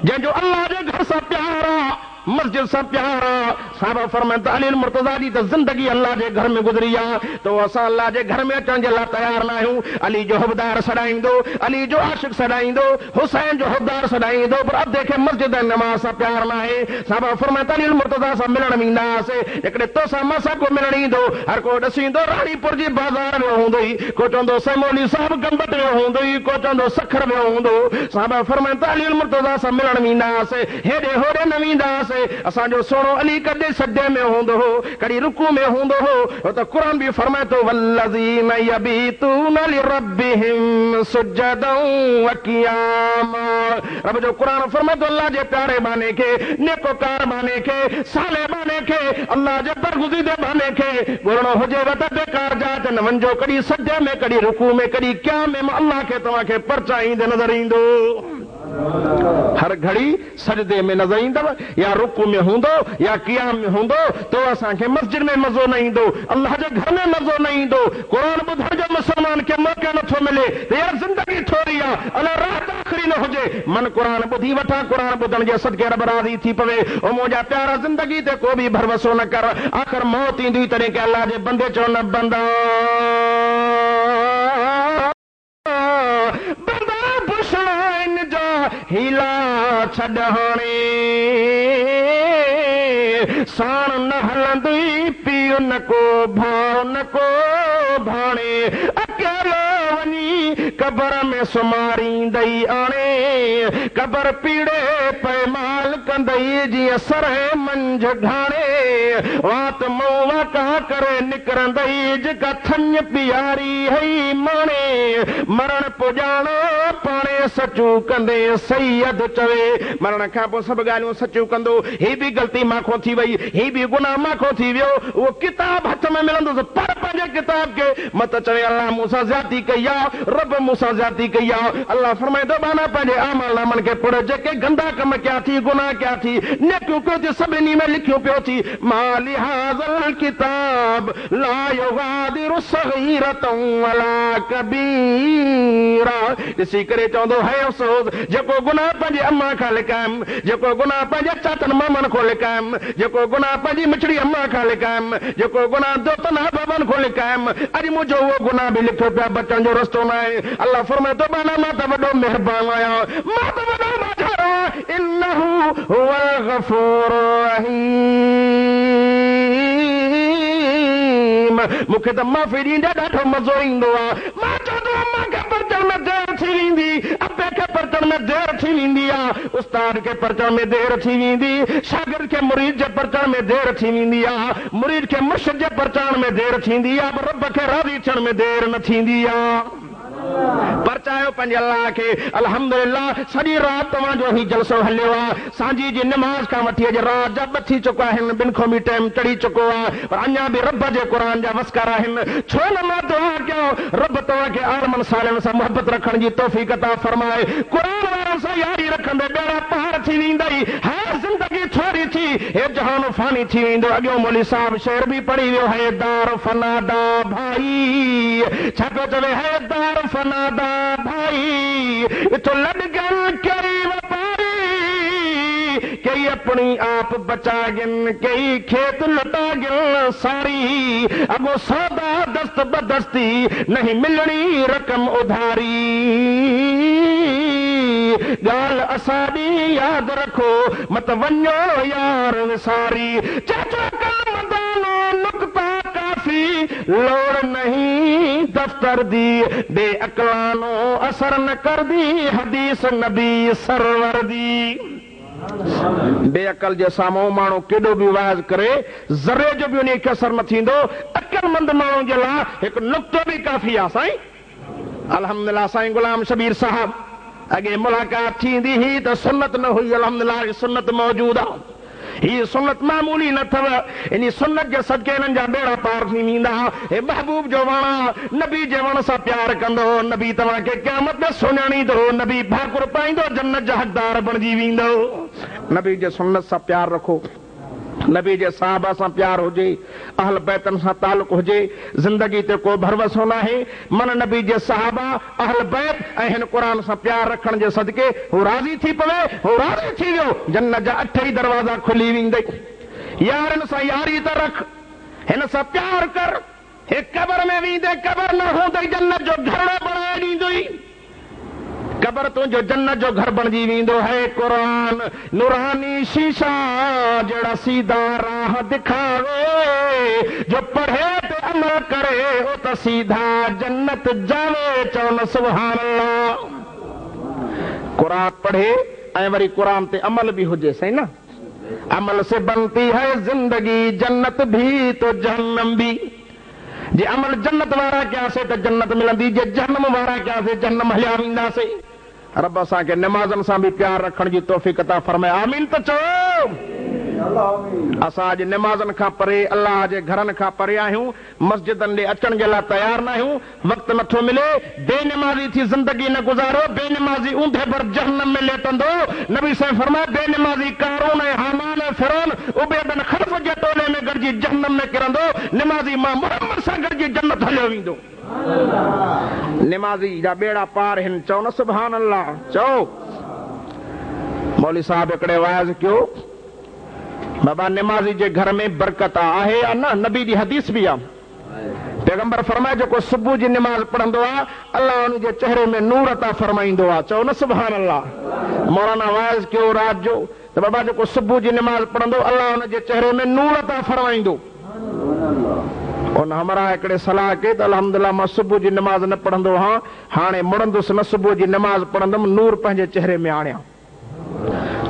जंहिंजो अल्लाह जे घर सां प्यार आहे मस्जिद सां प्यार आहे साहब फरमाइनि त अली मुर्तज़ा जी त ज़िंदगी अल्लाह जे घर में गुज़री आहे त असां अल्लाह जे घर में अचण जे लाइ तयार न आहियूं अली जो हुबदार सॾाईंदो अली जो आशिक सॾाईंदो हुसैन जो हुबदार सॾाईंदो पर अधे खे मस्जिद ऐं नमाज़ सां प्यार न आहे साहब फरमाइनि त अली मुर्तज़ा सां मिलण वेंदा हुआसीं हिकिड़े तोसां मां को मिलण ईंदो हर को ॾिसींदो राणीपुर जी बाज़ार वियो हूंदो ई को चवंदो सैमोली साहिब गंबट वियो हूंदो ई को चवंदो सखर वियो हूंदो साहब फरमाइनि त अली मुर्तज़ा सां मिलण वेंदा हुआसीं हेॾे होॾे न वेंदा हुआसीं असांजो सोनो अली कॾहिं सॼे में हूंदो हो कॾहिं रुकू में हूंदो हो त क़ुरान बि फरमाए थो वल्लज़ीन यबीतून लिरब्बिहिम सुजदन व क़ियामा रब जो क़ुरान फरमाए थो अल्लाह जे प्यारे बाने खे नेकोकार बाने खे साले बाने खे अल्लाह जे बरगुज़ीदे बाने खे घुरणो हुजेव त बेकार जात न वञिजो कॾहिं सॼे में कॾहिं रुकू में कॾहिं क़याम में अल्लाह खे तव्हांखे परचाईंदे नज़र ईंदो हर घड़ी सजदे में नजर ईंदव या रुकू में हूंदो या क़ियाम में हूंदो तो असांखे मस्जिद में मज़ो न ईंदो, अल्लाह जे घर में मज़ो न ईंदो। क़ुरान ॿुधण जो मुसलमान खे मौक़ो नथो मिले त यार ज़िंदगी थोरी आहे, अलाए रात आख़िरी न हुजे, मन क़ुरान ॿुधी वठां, क़ुरान ॿुधण जे सदके रब राज़ी थी पवे। ओ मुंहिंजा प्यारा ज़िंदगी ते को बि भरवसो न कर, आख़िर मौत ईंदी तॾहिं के अल्लाह जे बंदे चओ न बंदा हीला छॾ हाणे साण न हलंदी पीउ न को भाउ न को भाणे, अकेलो वञी कबर में सुमारींदई आणे, कबर पीड़े पैमाल कंदई जीअं सरे मंझ घाणे, वात मुंहुं का करे निकिरंदई जेका थञ पियारी हई माणे, मरण पुॼाणो पाणे सचूं कंदे सैयद चवे, मरण खां पोइ सभु ॻाल्हियूं सचूं कंदो, ही बि ग़लती माखो थी वई, ही बि गुनाह माखो थी वियो, उहो किताब हथ में मिलंदुसि पर पंहिंजे किताब खे मत चवे अल्लाह मूंसां ज़्यादती कई आहे, रब मूंसां ज़्यादती कई आहे। अल्लाह फरमाईंदो बाना पंहिंजे आमल नामनि खे पढ़, जेके गंदा कम कया थी, गुनाह कया थी, नेकियूं कयो थी, सभिनी में लिखियो पियो थी, माली हाज़ल किताब ला युगादिरु सगीरतन वला कबीरा, ॾिसी करे चवंदो है अफ़सोस जेको गुनाह पंहिंजे अम्मा खां लिकायम, जेको गुनाह पंहिंजे चाचनि मामनि खां लिकायम, जेको गुनाह पंहिंजी मिठड़ी अम्मा खां लिकायम, जेको गुनाह दोस्तनि अहबाबनि खां लिकायम, अॼु मुंहिंजो उहो गुनाह बि लिखियो पिया, बचण जो रस्तो न आहे। अल्लाह फरमाए थो बाना मां त वॾो महिरबान आहियां, मां त वॾो माजर आहियां, इन्नहु हुवल गफूर रहीम, मूंखे त माफ़ी ॾींदे ॾाढो मज़ो ईंदो आहे। मां चवंदो आहियां मां खे परचण में देर थी वेंदी, अबे खे परचण में देर थी वेंदी आहे, उस्ताद खे परचण में देर थी वेंदी, शागिर्द खे मुरीद जे परचण में देर थी वेंदी आहे, मुरीद खे मुर्शिद जे परचण में देर थींदी आहे, पर रब खे राज़ी थियण में देर न थींदी आहे। परचायो पंहिंजे अल्लाह खे। अल्हम्दुलिल्लाह सॼी राति तव्हांजो ही जलसो हलियो आहे, सांझी जी नमाज़ खां वठी अॼु राति जा 2 थी चुका आहिनि, ॿिनि खां बि टाइम चढ़ी चुको आहे, पर अञा बि रब जे क़ुरान जा वस्कार आहिनि। छो न मां दुआ कयो रब तव्हांखे आलमन सालनि सां मोहबत रखण जी तौफ़ीक़ अता फरमाए, क़ुरान वारनि सां यारी रखंदे बेड़ा पार थी वेंदई, हर ज़िंदगी थोरी थी, हे जहान फानी थी वेंदो। अॻियों मौली साहब शेर बि पढ़ी वियो है, दार फनादा भाई, छा पियो चवे, है दार फनादा भाई, इथो लॾगन कई वापारी, कई अपनी आप बचा गिन, कई खेत लटा गिन सारी, अगो सौदा दस्त बदस्ती नहीं मिलनी रकम उधारी, गाल असादी याद रखो मत वञो यार विसारी, चाचा कल मदानो नुकता काफी लोड़ नहीं दफ्तर दी, बे अकलानो असर न कर दी हदीस नबी सरवर दी। बेअकल जे साम्हूं माण्हू केॾो बि वाज़ करे ज़रे जो बि उन खे असर न थींदो, अकलमंद माण्हू जे लाइ हिकु नुक़्तो बि काफ़ी आहे। साईं अल्हम्दुलिल्लाह साईं गुलाम शबीर साहब अॻे मुलाक़ात थींदी हुई त सुन्नत न हुई, अल्हम्दुलिल्लाह सुन्नत मौजूद आहे, ही सुन्नत मामूली न अथव, इन सुन्नत जे सदके हिननि जा बेड़ा पार थी वेंदा। हे महबूब जो वण नबी जे वण सां प्यार कंदो, नबी तव्हांखे क़यामत में सुञाणींदो, नबी भाकुर पाईंदो, जन्नत जा हक़दार बणिजी वेंदो। नबी जे सुन्नत सां प्यार रखो, नबी जे साहबा सां प्यार हुजे, अहल बैतन सां तालुक हुजे, जिंदगी ते को भरवसो न आहे। मन नबी जे साहबा अहल बैत ऐं हिन क़ुरान सां प्यार रखण जे सदके हू राज़ी थी पवे, हू राज़ी थी वियो, जन्नत जा 8 ई दरवाज़ा खुली वेंदई। यारनि सां यारी त रख, हिन सां प्यार कर, हे कबर में वेंदे कबर न हूंदई जन्नत जो घर बणाए ॾींदुई, कबर तुंहिंजो जन्नत जो घर बणिजी वेंदो है। क़ुरान नूरानी शीशा जड़ा सीधा राह दिखावे, जो पढ़े ते अमल करे वो त सीधा जन्नत जावे, चवनि सुभान अल्लाह। क़ुरान पढ़े ऐं वरी क़ुरान ते अमल भी हुजे, सही ना, अमल से बनती है जिंदगी, जन्नत भी तो जहन्नम भी। जे अमल जन्नत वारा कयासीं त जन्नत मिलंदी, जे जहन्नम वारा कयासीं जहन्नम हलिया वेंदासीं। रब असांखे नमाज़नि सां बि प्यार रखण जी तौफ़ीक़ अता फरमाए, आमीन त चओ। असां अॼु निमाज़नि खां परे अल्लाह जे घरनि खां परे आहियूं मस्जिदनि ॾे अचण जे लाइ तयार न आहियूं वक़्तु नथो मिले बेनिमाज़ी थी ज़िंदगी न गुज़ारो बेनिमाज़ी ऊंधे पर जहन्नम में लेटंदो नबी साईं फरमाए बेनिमाज़ी कारून ऐं हामान ऐं फिरौन उबैद खल्फ़ जे टोले में गॾिजी जहन्नम में किरंदो निमाज़ी मां मुहम्मद सां गॾिजी जन्नत हलियो वेंदो निमाज़ी जा बेड़ा पार हिन चओ न सुभान अल्लाह चओ मौली साहब हिकिड़े वाइज़ कयो बाबा निमाज़ी जे घर में बरकत आहे या न नबी जी हदीस भी आहे पैगंबर फरमाए जेको सुबुह जी निमाज़ पढ़ंदो आहे अल्लाह उन जे चेहरे में नूर अता फरमाईंदो आहे चओ न सुभान अल्लाह मौलाना वाइज़ कयो रात जो त बाबा जेको सुबुह जी निमाज़ पढ़ंदो अल्लाह उन जे चेहरे में नूर अता फरमाईंदो उन हमरा हिकिड़े सलाह कई त अल्हम्दुलिल्लाह मां सुबुह जी निमाज़ न पढ़ंदो हां हाणे मुड़ंदुसि न सुबुह जी निमाज़ पढ़ंदुमि नूर पंहिंजे चेहरे में आणियां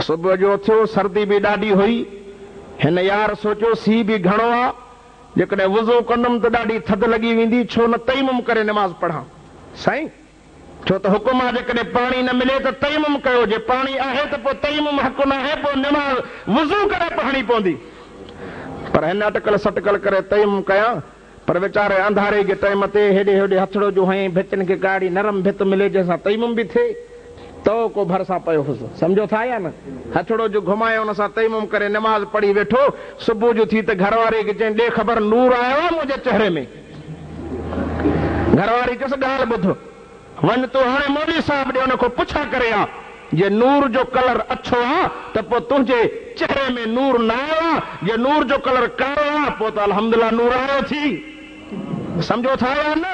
सुबुह जो थियो सर्दी भी ॾाढी हुई हिन यार सोचियो सी भी घणो आहे जेकॾहिं वुज़ू कंदुमि त ॾाढी थधि लॻी वेंदी छो न तयमुम करे निमाज़ पढ़ां साईं छो त हुकुम आहे जेकॾहिं पाणी न मिले त तयमुम कयो जे पाणी आहे त पोइ तयमुम हक़ न आहे पोइ निमाज़ वुज़ू करे पढ़णी पवंदी पर हिन अटकल सटकल करे तयमुम कयां पर वीचारे अंधारे जे टाइम ते हेॾे होॾे हथड़ो जो हई भितनि खे काड़ी नरम भित मिले जंहिंसां तयमुम बि थिए तो को भरसा पियो हुउसि सम्झो था या न हथड़ो जो घुमायो हुन सां तयमुम करे निमाज़ पढ़ी वेठो सुबुह जो थी त घरवारी खे चई ॾे ख़बर नूर आयो आहे मुंहिंजे चेहरे में घरवारी चयसि ॻाल्हि ॿुध वञ तूं हाणे मौलवी साहिब ॾे हुन खां पुछा करे आ जे नूर जो कलर अछो आहे त पोइ तुंहिंजे चेहरे में नूर न आयो आहे जे नूर जो कलर कारो आहे पोइ त अल्हम्दुलिल्लाह नूर आयो थी सम्झो था या न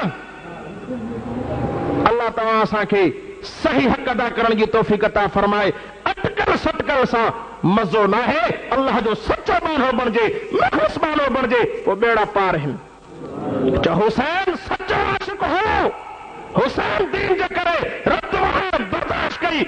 अल्लाह तव्हां असांखे सही हक़ अदा करण की तौफ़ीक़ अता फरमाए अटकल सटकल सां मज़ो न है अल्लाह जो सच्चो मानो बणजे मुख़लिस मानो बणजे वो बेड़ा पार हैं जो हुसैन सच्चो आशिक हो हुसैन दीन जे करे रत बर्दाश्त करी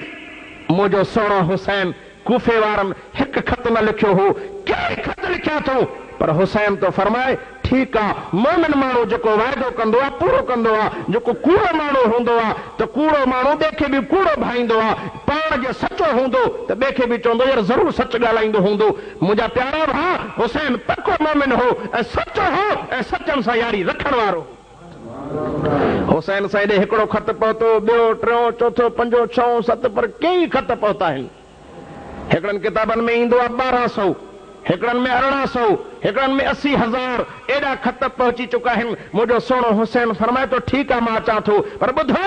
मुझो सोनो हुसैन कूफे वारन एक खत न लिखियो हो क्या खत लिखिया तो पर हुसैन तो फरमाए ठीक आ मोमिन मानो जो वायदो कंदो आ पूरो कंदो आ जो कूड़ो मानो होंदो आ तो कूड़ो मानो देखे भी कूड़ो भाईंदो आ पाण जे सच्चो होंदो तो बेखे भी चोंदो यार जरूर सच गालाइंदो होंदो मुझा प्यारा भा हुसैन पक्को मोमिन हो ए सच्चो हो ए सच्चन सा यारी रखण वारो हुसैन साईं ॾे हिकिड़ो खत पहुतो ॿियो टियों चौथो पंजो छहों सत पर कई खत पहुता आहिनि हिकिड़नि किताबनि में ईंदो आहे 1200 हिकिड़नि में 1800 हिकिड़नि में 80,000 एॾा खत पहुची चुका आहिनि मुंहिंजो सोनो हुसैन फरमाए थो ठीकु आहे मां अचां थो पर ॿुधो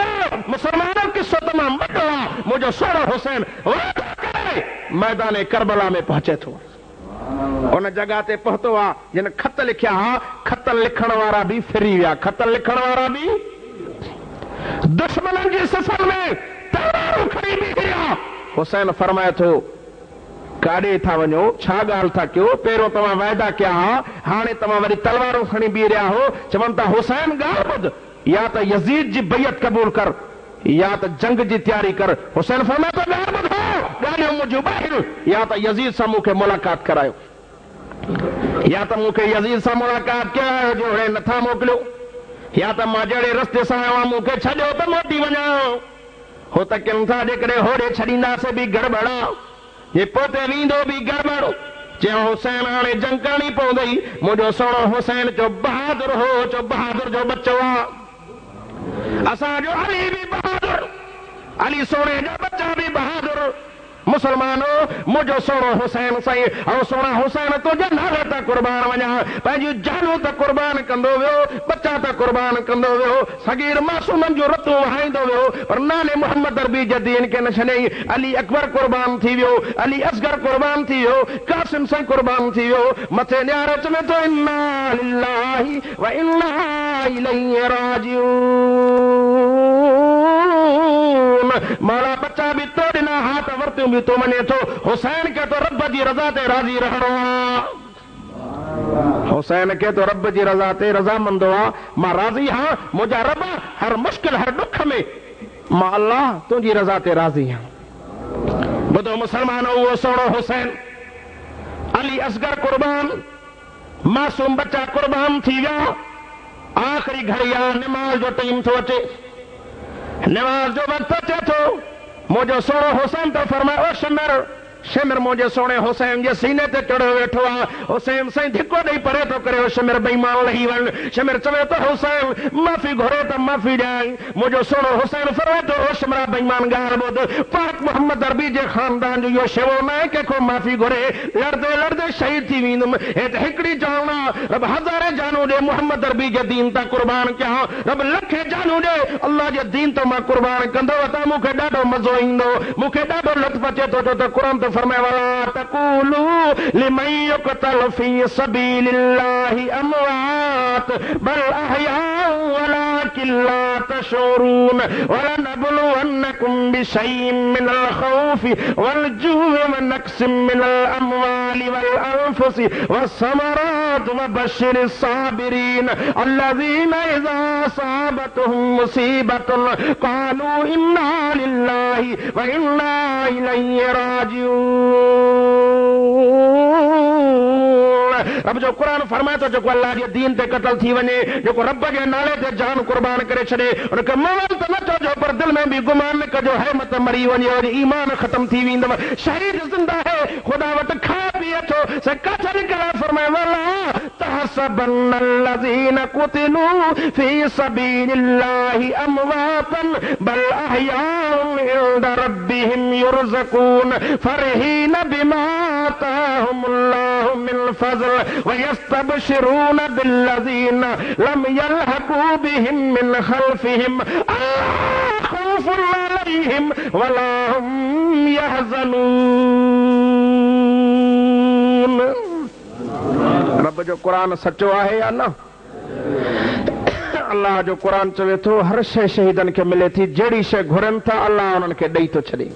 मुसलमानो किसो तमामु वॾो आहे मुंहिंजो सोनो हुसैन मैदान करबला में पहुचे थो उन जगह ते पहुतो आहे जिन खत लिखिया हा खत लिखण वारा भी फिरी विया खत लिखण वारा भी दुश्मननि जी सफ़र में तलवारूं खणी बीह विया हुसैन फरमाए थो काॾे था वञो छा ॻाल्हि था कयो पहिरियों तव्हां वाइदा कया हा हाणे तव्हां वरी तलवारूं खणी बीह रहिया हो चवनि था हुसैन ॻाल्हि ॿुध या त यज़ीद जी बैयत क़बूल कर या त जंग जी तैयारी कर हुसैन फरमाए थो ॻाल्हि ॿुधो ॻाल्हियूं मुंहिंजूं ॿाहिरि या त यज़ीद सां मूंखे मुलाक़ात करायो या त मूंखे यज़ीद सां मुलाक़ात करायो जो हाणे नथा मोकिलियो या त मां जहिड़े रस्ते सां आयो आहियां मूंखे छॾियो त मोटी वञा हो त कनि था जेकॾहिं होॾे छॾींदासीं बि गड़बड़ आहे जे पोते वींदो बि गड़बड़ चयो हुसैन हाणे जंग करणी पवंदी मुंहिंजो सोनो हुसैन जो बहादुर हो जो बहादुर जो बच्चो आहे असांजो अली भी बहादुर अली सोने जा बच्चा भी बहादुर मुसलमानो मुझो सोनो हुसैन साईं ऐं सोना हुसैन तुंहिंजे नाले त कुर्बान वञा पंहिंजी जानूं त कुर्बान कंदो वियो बच्चा त कुर्बान कंदो वियो सगीर मासूमनि जूं रतूं वहाईंदो वियो पर नाले मोहम्मद अरबी जे दीन खे न छॾई अली अकबर कुर्बान थी वियो अली असगर कुर्बान थी वियो कासिम साईं कुर्बान थी वियो मथे न्यारे चवे थो इन्ना लिल्लाहि व इन्ना इलैहि राजिऊन माला बच्चा भी तो ॾिना हाथ वरतियूं भी तो मञे थो हुसैन के तो रब जी रज़ा ते राज़ी रहणो आहे हुसैन के तो रब जी रज़ा ते रज़ामंदो आहे मां राज़ी हां मुंहिंजा रब हर मुश्किल हर दुख में मां अल्लाह तुंहिंजी रज़ा ते राज़ी हां ॿुधो मुसलमानो उहो सोनो हुसैन अली असगर कुर्बान मासूम बच्चा कुर्बान थी विया आख़िरी घड़ी आहे निमाज़ जो टाइम थो अचे निमाज़ जो वक़्तु अचे थो मुंहिंजो सोनो हुसैन तो फरमाए ओ शिमिर मुझे सोने हुसैन जे सीने ते चढ़ो वेठो आ। हुसैन साईं धिको ॾेई परे तो करे शिमिर बेईमान लही वन। शिमिर चवे तो हुसैन माफ़ी घुरे तो माफ़ी ॾियाई। मुझो सोनो हुसैन फरमाए तो ओ शिमरा बेईमान ॻाल्हि ॿुध, पाक मोहम्मद अरबी जे खानदान जो इहो शेवो न आहे कंहिंखो माफ़ी घुरे लड़दे लड़दे शहीद थी वेंदुमि। हेठि हिकिड़ी जान आहे रब हज़ारे जानू ॾे मोहम्मद अरबी जे दीन तां कुर्बान कयां, रब लखे जानू ॾे अल्लाह जे दीन तो मां कुर्बान कंदो त मूंखे ॾाढो मज़ो ईंदो, मूंखे ॾाढो लुत्फ़ अचे थो। छो त क़ुरान तो फरमाए वला तक़ूलू लिमन युक़तल फी सबीलिल्लाहि अमवात बल अहयाउ वलाकिन ला तशऊरून वलनबलुवन्नकुम बिशैइन मिनल खौफि वल जूइ व नक्सिम मिनल अमवालि वल अनफुसि वस्समरात वबश्शिरिस साबिरीन अल्लज़ीना इज़ा असाबतहुम मुसीबतुन क़ालू इन्ना लिल्लाहि व इन्ना इलैहि राजिऊन। रब जो कुरान फरमाए तो जो अल्लाह जे दीन ते कत्ल थी वने, जो रब के नाले ते जान कुर्बान करे छड़े, उनके मौत तो न चो पर दिल में भी गुमान न कजो है मत मरी वने और ईमान खत्म थी वेंदव। शहीद जिंदा है खुदा वट खा पी अचो से कथन करे फरमाए वला तहसबन्नल्लज़ीना कुतिलू फी सबीलिल्लाहि अमवातन बल अहयाउन इंदा रब्बिहिम युरज़कून फरहीन बिमा आताहुमुल्लाहु मिन फज़ल व यस्तबशिरून बिल्लज़ीना लम यल्हक़ू बिहिम मिन खल्फिहिम खौफुन अलैहिम वला हुम यहज़नून। रब जो कुरान सचो आहे या न? अल्लाह जो कुरान चवे थो हर शइ शहीदन खे मिले थी, जहिड़ी शइ घुरनि था अल्लाह उन्हनि खे ॾेई थो छॾे।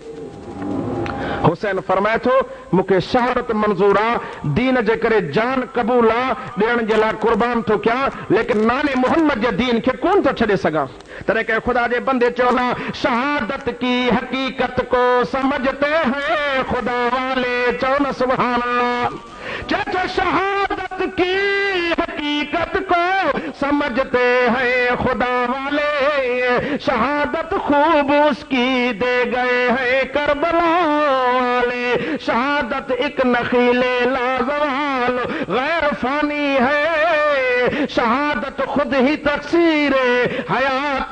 हुसैन फरमाए थो मूंखे शहादत मंज़ूर आहे, दीन जे करे जान क़बूल आहे, ॾियण जे लाइ कुर्बान थो कयां, लेकिन नाले मोहम्मद जे दीन खे कोन थो छॾे सघां। तॾहिं कंहिं ख़ुदा जे बंदे चयो न शहादत की हकीकत को समझते हैं खुदा वाले, चओ न सुभान अल्लाह। चाचा शहादत की हकीकत को समझते हैं खुदा वाले, शहादत खूब उसकी दे गए हैं करबला वाले। शहादत एक नखीले लाजवाल गैर फानी है, शहादत खुद ही तकसीर हयात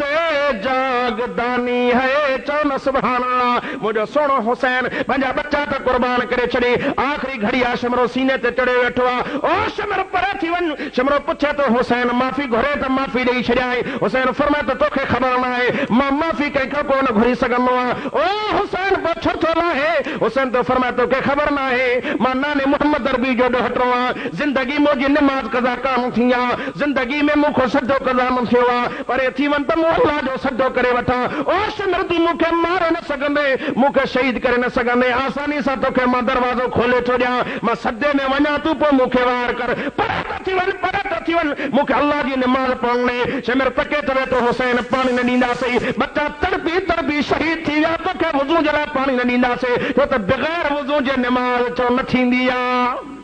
जागदानी है, चओ न सुभान अल्लाह। मुझो सोनो हुसैन पंहिंजा बच्चा त कुर्बान करे छॾे, आख़िरी घड़ी आ शिमरो सीने ते चढ़े वेठो आहे। ओ शिमर परे थी वञ। शिमरो पुछे तो हुसैन माफ़ी घुरे त माफ़ी ॾेई छॾियाई। हुसैन फरमाए त तोखे ख़बर न आहे मां माफ़ी कंहिंखां कोन घुरी सघंदो आहियां। ओ हुसैन छो थो लाहे? हुसैन तो फरमाए तोखे ख़बर न आहे मां नाले मोहम्मद अरबी जो ॾोहिटो आहियां, ज़िंदगी मुंहिंजी निमाज़ कज़ा कान थी आहे, ज़िंदगी में मूंखो सदो कज़ा न थियो आहे, परे थी वञ त मूं अल्लाह जो सदो करे वठां। ओ शिमर तूं मूंखे मारे न सघंदे, मूंखे शहीद करे न सघंदे, आसानी सां तोखे मां दरवाज़ो खोले थो ॾियां, मां सदे में वञा तूं पोइ मूंखे वार कर, परे त थी वञ, परे त थी वञ, मूंखे अल्लाह जी निमाज़ पढ़णी। शिमर तके त वेठो हुसैन पाणी न ॾींदासीं, बच्चा तड़पी तड़पी शहीद थी विया, तोखे वुज़ू जे लाइ पाणी न ॾींदासीं, छो त बग़ैर वुज़ू जे निमाज़ चओ न थींदी आहे।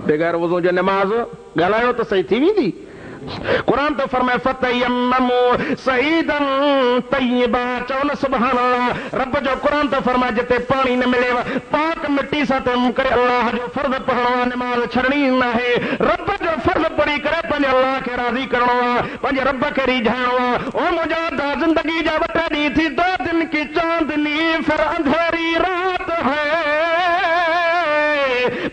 बग़ैर वुज़ू जे निमाज़ ॻाल्हायो त सही थी वेंदी। कुरान तो फरमाए फतयम्ममू सईदन तय्यबा, चओ न सुभान अल्लाह। रब जो कुरान तो फरमाए जिते पानी न मिले पाक मिट्टी सां तयम्मुम करे अल्लाह जो फर्ज़ पढ़णो आहे, निमाज़ छॾणी न आहे। रब जो फर्ज़ पढ़ी करे पंहिंजे अल्लाह खे राज़ी करणो आहे, पंहिंजे रब खे रिझाइणो आहे। ओ मुंहिंजा ज़िंदगी जा ॿ टे ॾींहं थी, 2 दिन की चांदनी फिर अंधेरी रात है,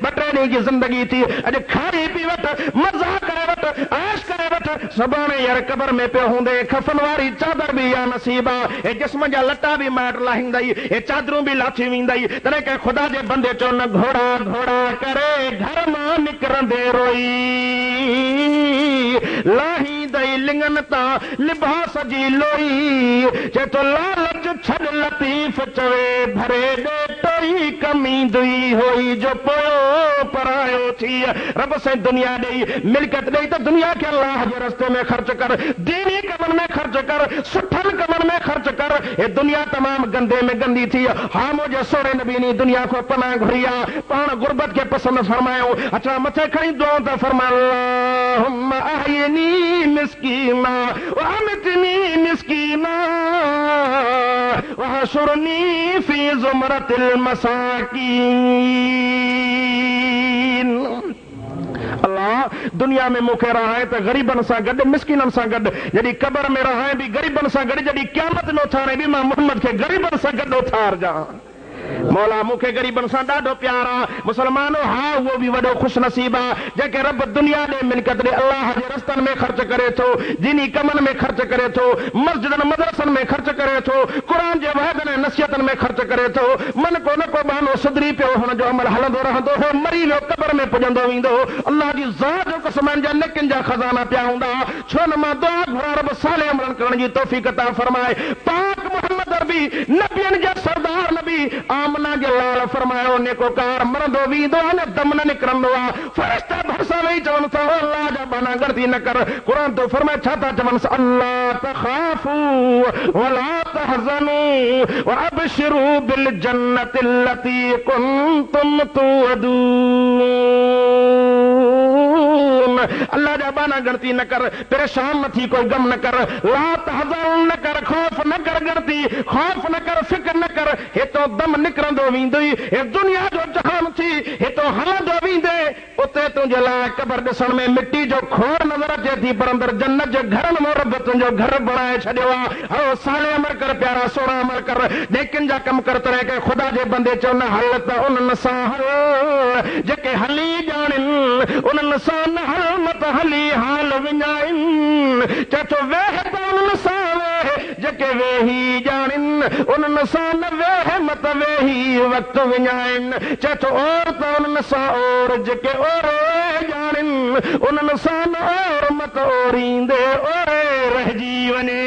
2 टे ॾींहं जी ज़िंदगी थी, अॼु खाई पी वठ, मज़ा करे वठ, ऐश करे वठ, सुभाणे यार कबर में पियो हूंदे खफन वारी चादर भी या नसीबा, ए जिस्म जा लटा भी माट लाहींदई, ए चादरूं भी लाथी वेंदई। तॾहिं कंहिं ख़ुदा जे बंदे चयो न घोड़ा घोड़ा करे घर मां निकिरंदे रोई, लाहींदई लिंगन तां लिबास जी लोई, चए तो लालच छॾ लतीफ़ चवे भरे ॾे टोई, कमी दुई होई जो पोयो परायो थी। रब से दुनिया ॾेई मिल्कियत ॾेई त दुनिया खे अल्लाह जे रस्ते में ख़र्च कर, दीनी कमनि में ख़र्च कर, सुठनि कमनि में ख़र्च कर। ये दुनिया तमाम गंदे में गंदी थी। हाँ मुझे सोने नबी नी दुनिया को पनाह घुरी आहे, पाण गुरबत खे पसंदि फरमायो। अच्छा मथे खणी दुआ त फरमायो अल्लाहुम्मा अहयनी मिस्कीना व अमितनी मिस्कीना वहशुरनी फी ज़ुमरतिल मसाकीन। अल्लाह दुनिया में मूंखे रहाए त ग़रीबन सां गॾु मिस्किनन सां गॾु, जॾहिं क़बर में रहाए बि ग़रीबन सां गॾु, जॾहिं क़यामत में उथारे बि मां मोहम्मद खे ग़रीबन सां गॾु उथारजां। मौला मूंखे ग़रीबन सां ॾाढो प्यार आहे। मुसलमानो हा उहो बि वॾो ख़ुशि नसीब आहे जेके रब दुनिया ॾे मिल्कत ॾे अल्लाह जे रस्तनि में ख़र्च करे थो, दीनी कमनि में ख़र्च करे थो, मस्जिदनि मदरसनि में ख़र्च करे थो, क़ुरान जे वाइदनि ऐं नसीहतनि में ख़र्च करे थो। मन को न को बहानो सुधरी पियो, हुन जो अमल हलंदो रहंदो हो, मरी वियो क़बर में पुॼंदो वेंदो। अल्लाह जी ज़ात जो कसम जा नेकिन जा खज़ाना पिया हूंदा। छो न मां दुआ घुरां रब साले अमलनि करण जी तौफ़ीक़ अता फरमाए। पाक मोहम्मद अरबी नबियनि जा सरदार नबी आमना जे लाल फरमायो नेकोकार मरंदो वींदो आहे न दम न निकिरंदो आहे। फरिश्ता भरिसां वेही चवनि था अल्लाह जा बाना ग़लती न कर। क़ुरान तो फरमाए छा था चवनि, अल्लाह तख़ाफू वला तहज़नू वअबशिरू बिल जन्नति लती कुंतुम तुअदून। अल्लाह जा बाना गिनती न कर, परेशान न थी, कोई गम न कर, ला तहज़न न कर, खौफ न कर, गिनती खौफ न कर, फिक्र न कर। हेतो दम निकिरंदो वेंदुई, हे दुनिया जो जहान थी हेतो हलंदो वेंदे, उते तुंहिंजे लाइ क़बर ॾिसण में मिट्टी जो खोर नज़र अचे थी, पर अंदरि जन्नत जे घरनि में रब तुंहिंजो घर बणाए छॾियो आहे। हो साले अमल कर, प्यारा सोणा अमल कर, नेकिन जा कम कर, तरह के ख़ुदा जे बंदे चओ न हल त उन्हनि सां हल जेके हली ॼाणनि, उन्हनि सां न हल मत हली हाल विञाइनि। चओ वेह त उन्हनि सां वेह जेके वेही ॼाणनि, उन्हनि सां न वेह मत वेही वक़्तु विञाइनि। चओ और त उन्हनि सां और जेके ओरे ॼाणनि, उन्हनि सां न और मत ओरींदे ओरे रहिजी वञे।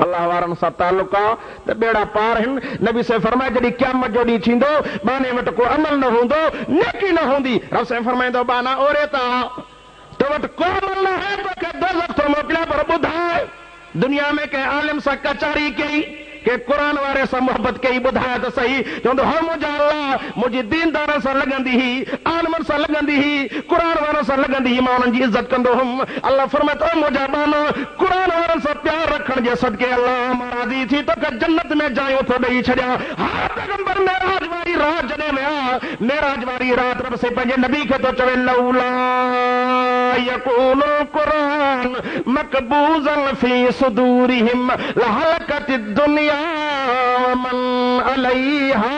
अल्लाह वारनि सां ताल्लुक आहे त बेड़ा पार आहिनि। नबी से फरमाए जॾहिं क़यामत जो ॾींहुं थींदो, बाने वटि को अमल न हूंदो, नेकी न हूंदी, रब से फरमाईंदो बाना ओरे था तो वटि को अमल न आहे, तोखे दोज़ख थो मोकिलियां, पर ॿुधाए दुनिया में कंहिं आलिम सां कचारी कई, के कुरान वारे सां मोहब्बत कई, ॿुधाए त सही। चवंदो हो मुंहिंजा अल्लाह मुंहिंजी दीनदारनि सां लॻंदी हुई, आलिमनि सां लॻंदी हुई, कुरान वारनि सां लॻंदी हुई, मां उन्हनि जी इज़त कंदो हुउमि। अल्लाह फरमाए थो मुंहिंजा बानो कुरान वारनि सां प्यार रखण जे सदके अल्लाह मां राज़ी थी तोखे जन्नत में जायूं थो ॾेई छॾियां। हा पैगंबर मेराज वारी रात जॾहिं विया, मेराज वारी रात रब से पंहिंजे नबी खे थो चवे लौला यकूनु कुरान मकबूज़न फी सुदूरिहिम लहलकतिद दुनिया मन अलैहा।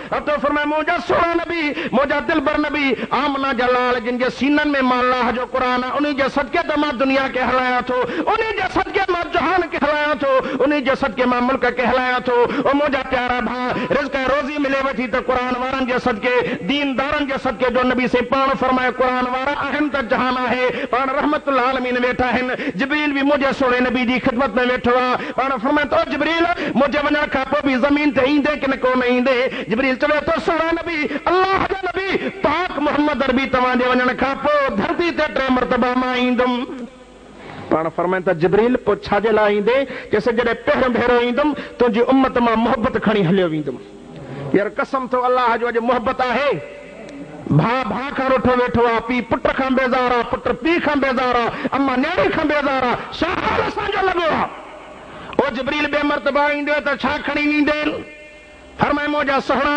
अब तो फरमाए मुंहिंजा सोना नबी, मुंहिंजा दिलबर नबी आमना जलाल जिन जे सीननि में मां अल्लाह जो क़ुरान आहे, उन्ही जे सदके त मां दुनिया खे हलायां थो, उन्ही जे सदके मां जहान खे हलायां थो, उन्ही जे सदके मां मुल्क खे हलायां थो। ओ मुंहिंजा प्यारा भाउ, रिज़्क़ ऐं रोज़ी मिले वठी त क़ुरान वारनि जे सदके, दीनदारनि जे सदके, जो नबी से पाण फरमाए क़ुरान वारा आहिनि त जहान आहे। पाण रहमतुल आलमीन वेठा आहिनि, जिब्रील बि मुंहिंजे सोणे नबी जी ख़िदमत में वेठो आहे। पाण फरमाए थो जिब्रील मुंहिंजे वञण खां पोइ बि ज़मीन ते ईंदे कि न कोन ईंदे। जिब्रील चवे थो सोना नबी अल्लाह जो नबी पाक मोहम्मद अरबी तव्हांजे वञण खां पोइ धरती ते 3 मरतबा मां ईंदुमि। पाण फरमाइनि था जिब्रील पोइ छाजे लाइ ईंदे, चइसि जॾहिं पहिरियों भेरो ईंदुमि तुंहिंजी उम्मत मां मोहब्बत खणी हलियो वेंदुमि। यार कसम थो अल्लाह जो अॼु मोहब्बत आहे। भाउ भाउ खां रुठो वेठो आहे, पीउ पुट खां बेज़ार आहे, पुट पीउ खां बेज़ार आहे, अम्मा न्याणी खां बेज़ार आहे, छा हाल असांजो लॻो आहे। ओ जिब्रील ॿिए मरतबा ईंदो त छा खणी ईंदे? फरमाए मुंहिंजा सुहिणा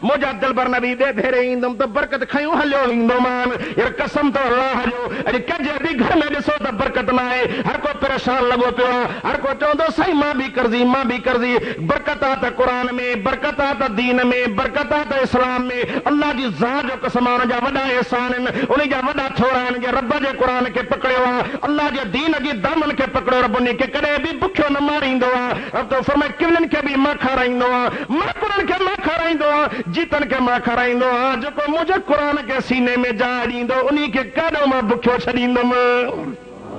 मुंहिंजा दिलबर नबी ॿिए भेरे ईंदुमि त बरकत खयूं हलियो ईंदोमान। यार कसम तो अल्लाह जो अॼु कंहिंजे बि घर में ॾिसो त बरकत न आहे, हर को परेशान लॻो पियो आहे, हर को चवंदो साईं मां बि कर्ज़ी मां बि कर्ज़ी। बरकत आहे त क़ुरान में, बरकत आहे त दीन में, बरकत आहे त इस्लाम में। अल्लाह जी ज़ात जो कसम आहे, जा वॾा एहसान आहिनि, उन जा वॾा थोरा आहिनि जे रब जे क़ुरान खे पकड़ियो आहे, अल्लाह जे दीन जी दामन खे पकड़ियो। रब उन खे कॾहिं बि बुखियो न मारींदो आहे। रब तो फरमाए किवलनि खे बि मां खाराईंदो आहे, माकुड़नि खे मां खाराईंदो आहे, जीतनि खे मां खाराईंदो आहे। जेको मुंहिंजे क़ुरान खे सीने में जाइ ॾींदो उन खे काॾो मां बुखियो छॾींदुमि।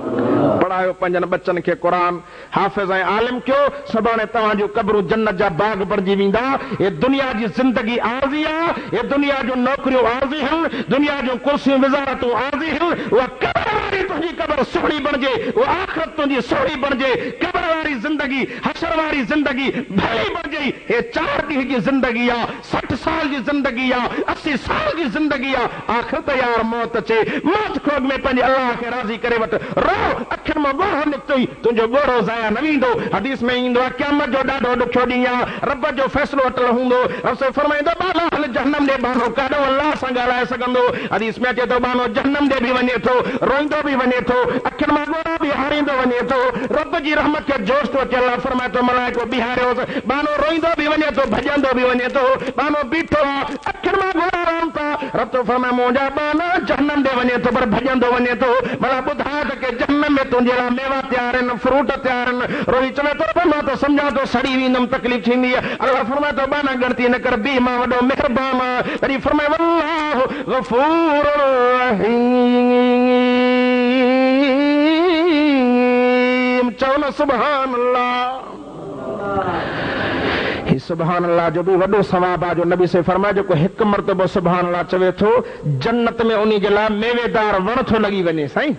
पढ़ायो पंहिंजनि बच्चनि खे क़ुरान, हाफ़िज़ ऐं आलिम कयो, सुभाणे तव्हांजूं क़बरूं जन्नत जा बाग बणिजी वेंदा। हे दुनिया जी ज़िंदगी आरज़ी आहे, हे दुनिया जूं नौकरियूं आरज़ी आहिनि, दुनिया जूं कुर्सियूं विज़ारतूं आरज़ी आहिनि, उहा क़बर वारी तुझी कबर सोहणी बणजे, वो आखिरत तुझी सोहणी बणजे, कबर वारी जिंदगी, हशर वारी जिंदगी भली बणजे। हे 4 ॾींहं जी जिंदगी आ, 60 साल जी जिंदगी आ, 80 साल जी जिंदगी आ। आखिरत यार मौत अचे, मौत खोग में पंहिंजे अल्लाह खे राज़ी करे वठ। रो अखियुनि मां ॻोढ़ो निकितई, तुंहिंजो ॻोढ़ो ज़ाया न वेंदो। हदीस में ईंदो आहे क़यामत जो ॾाढो ॾुखियो ॾींहुं आहे, रब जो फ़ैसिलो वठल हूंदो। रसूल फरमाईंदो बानो हल जहन्नम ॾे, बानो काॾो अल्लाह सां ॻाल्हाए सघंदो। हदीस में अचे थो बानो जहन्नम ॾे बि वञे थो, रोईंदो बि वञे थो, अखियुनि मां ॻोढ़ा बि हारींदो वञे थो। रब जी रहमत खे जोश थो अचे। अल्लाह फरमाए थो मलाइको बिहारियोसि। बानो रोईंदो बि वञे थो, भॼंदो बि वञे थो। बानो बीठो आहे, अखियुनि मां ॻोढ़ा रहनि था। रब थो फरमाए मुंहिंजा बानो जहन्नम ॾे वञे थो, पर भॼंदो वञे थो। भला ॿुधाए त के जहन्नम में तुंहिंजे लाइ मेवा तयार आहिनि, फ्रूट तयार आहिनि। रोई चवे थो मां त सम्झां थो सड़ी वेंदुमि, तकलीफ़ थींदी आहे। अल्लाह फरमाए थो बाना गणती न कर, बी मां वॾो महिरबान आहे। वरी फरमाए वल्लाहु गफूर रहीम। चओ न सुभान अल्लाह। सुभान अल्लाह जो भी वॾो सवाब आहे, जो नबी से फरमाए जेको हिकु मरतबो सुभान अल्लाह चवे थो, जन्नत में उन्ही जे लाइ मेवेदार वण थो लॻी वञे। साईं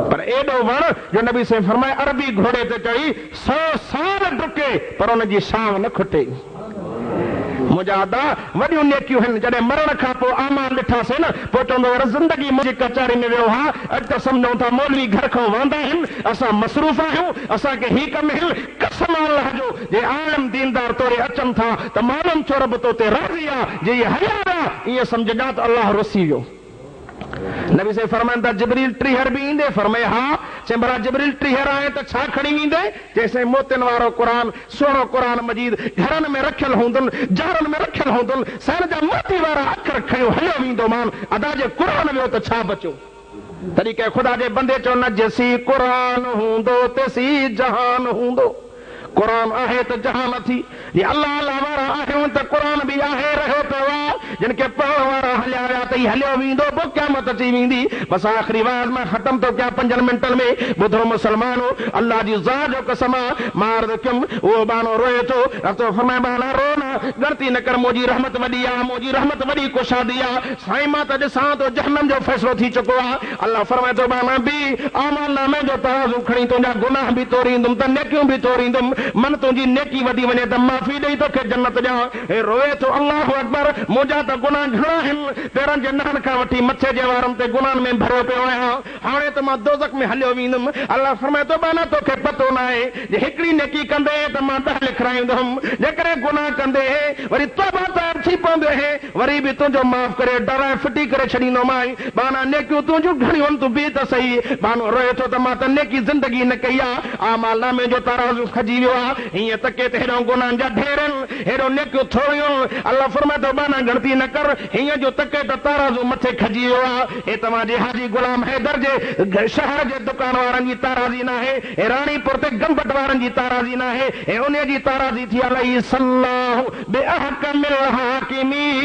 पर एॾो वण जो नबी से फरमाए अरबी घोड़े ते चढ़ी 100 साल डुके पर उन जी शाम न खुटे। मुंहिंजा अदा वॾियूं नेकियूं आहिनि। जॾहिं मरण खां पोइ आमाल ॾिठासीं न, पोइ चवंदो ज़िंदगी मुंहिंजी कचहरी में वियो हा। अॼु त सम्झूं था मौलवी घर खां वांदा आहिनि, असां मसरूफ़ आहियूं, असांखे ही कम आहिनि। कसम अल्लाह जो जे आलम दीनदार तोरे अचनि था त मालूम छो रब तो ते राज़ी आहे। जे इहे हलिया विया ईअं सम्झजां त अल्लाह रुसी वियो। नबी से फरमाइनि था जिब्रील टीहर बि ईंदे? फरमाए हा। चई भला जिब्रील टीहर आहे त छा खणी ईंदे? चइसि मोतियुनि वारो क़ुरान, सुहिणो क़ुरान मजीद घरनि में रखियल हूंदुनि, जारनि में रखियल हूंदुनि, सैन जा मोती वारा अखर खयो हलियो वेंदो मान। अदा जे क़ुरान वियो त छा बचियो? तॾहिं कंहिं ख़ुदा जे बंदे चयो न जेसी क़ुरान हूंदो तेसी जहान हूंदो। क़ुरान आहे त जहान थी। जे अल्लाह अल्लाह वारा आहियूं त क़ुरान बि आहे, रहियो पियो आहे। जिन खे पढ़ण वारा हलिया विया त हलियो वेंदो, पोइ क़यामत अची वेंदी। बस आख़िरी वाज़ में ख़तम थो कयां 5 मिंटनि में। ॿुधो मुसलमानो, अल्लाह जी ज़ात जो कसम आहे, मां अर्ज़ कयुमि उहो बानो रोए थो। रब फरमाए बाना रो न, गणती न कर, मुंहिंजी रहमत वॾी आहे, मुंहिंजी रहमत वॾी कुशादी आहे। साईं मां त ॾिसां थो जहन्नम जो फ़ैसिलो थी चुको आहे। अल्लाह फरमाए थो बाना बि आमाल नामे जो तराज़ू खणी तुंहिंजा गुनाह बि तोरींदुमि त नेकियूं बि तोरींदुमि। मन तुंहिंजी नेकी वधी वञे त माफ़ी ॾेई तोखे जन्नत ॾियां। हे रोए थो अल्लाह अकबर, मुंहिंजा त गुनाह घणा आहिनि, पेरनि जे नहनि खां वठी मथे जे वारनि ते गुनाहनि में भरियो पियो आहियां। हाणे त मां दोज़ख में हलियो वेंदुमि। अल्लाह फरमाए थो बाना तोखे पतो न आहे जे हिकिड़ी नेकी कंदे त मां 10 लिखाईंदुमि, जेकॾहिं गुनाह कंदे वरी तौबा तयार थी पवंदो वरी बि तुंहिंजो माफ़ करे डराए फिटी करे छॾींदोमांइ। बाना नेकियूं तुंहिंजूं घणियूं आहिनि, तूं बि त सही। बानो रोए थो त मां त नेकी ज़िंदगी न कई आहे, आमाल नामे जो तराज़ू खजी वियो आहे। हीअं तके त हेॾो गुनाहनि जा ढेर आहिनि, हेॾो नेकियूं थोरियूं। अल्लाह फरमाए थो बाना गणती न कर, हीअं जो तके त ताराज़ू मथे खजी वियो आहे। हे तव्हांजे हाजी गुलाम हैदर जे शहर जे दुकान वारनि जी ताराज़ी न आहे, हे राणीपुर ते गंबट वारनि जी ताराज़ी न आहे, हे उन जी ताराज़ी थी अलैहि सल्लाहु बिअहकमिल हाकिमीन।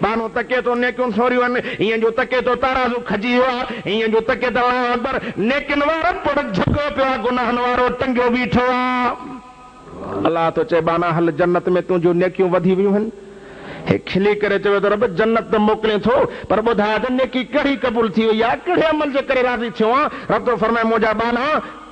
बानो तके तो नेकियूं थोरियूं आहिनि, हीअं जो तके तो ताराज़ू खजी वियो आहे, हीअं जो तके त अल्लाह अकबर नेकिन वारो पुड़ झुको पियो आहे, गुनाहनि वारो टंगियो बीठो आहे। अल्लाह तो चए बाना हल जन्नत में तुंहिंजूं नेकियूं वधी वियूं आहिनि। हे खिली करे चवे थो रब जन्नत त मोकिले थो, पर ॿुधाए त नेकी कहिड़ी क़बूल थी वई आहे, कहिड़े अमल जे करे राज़ी थियो आहे? रब तो फरमाए मुंहिंजा बाना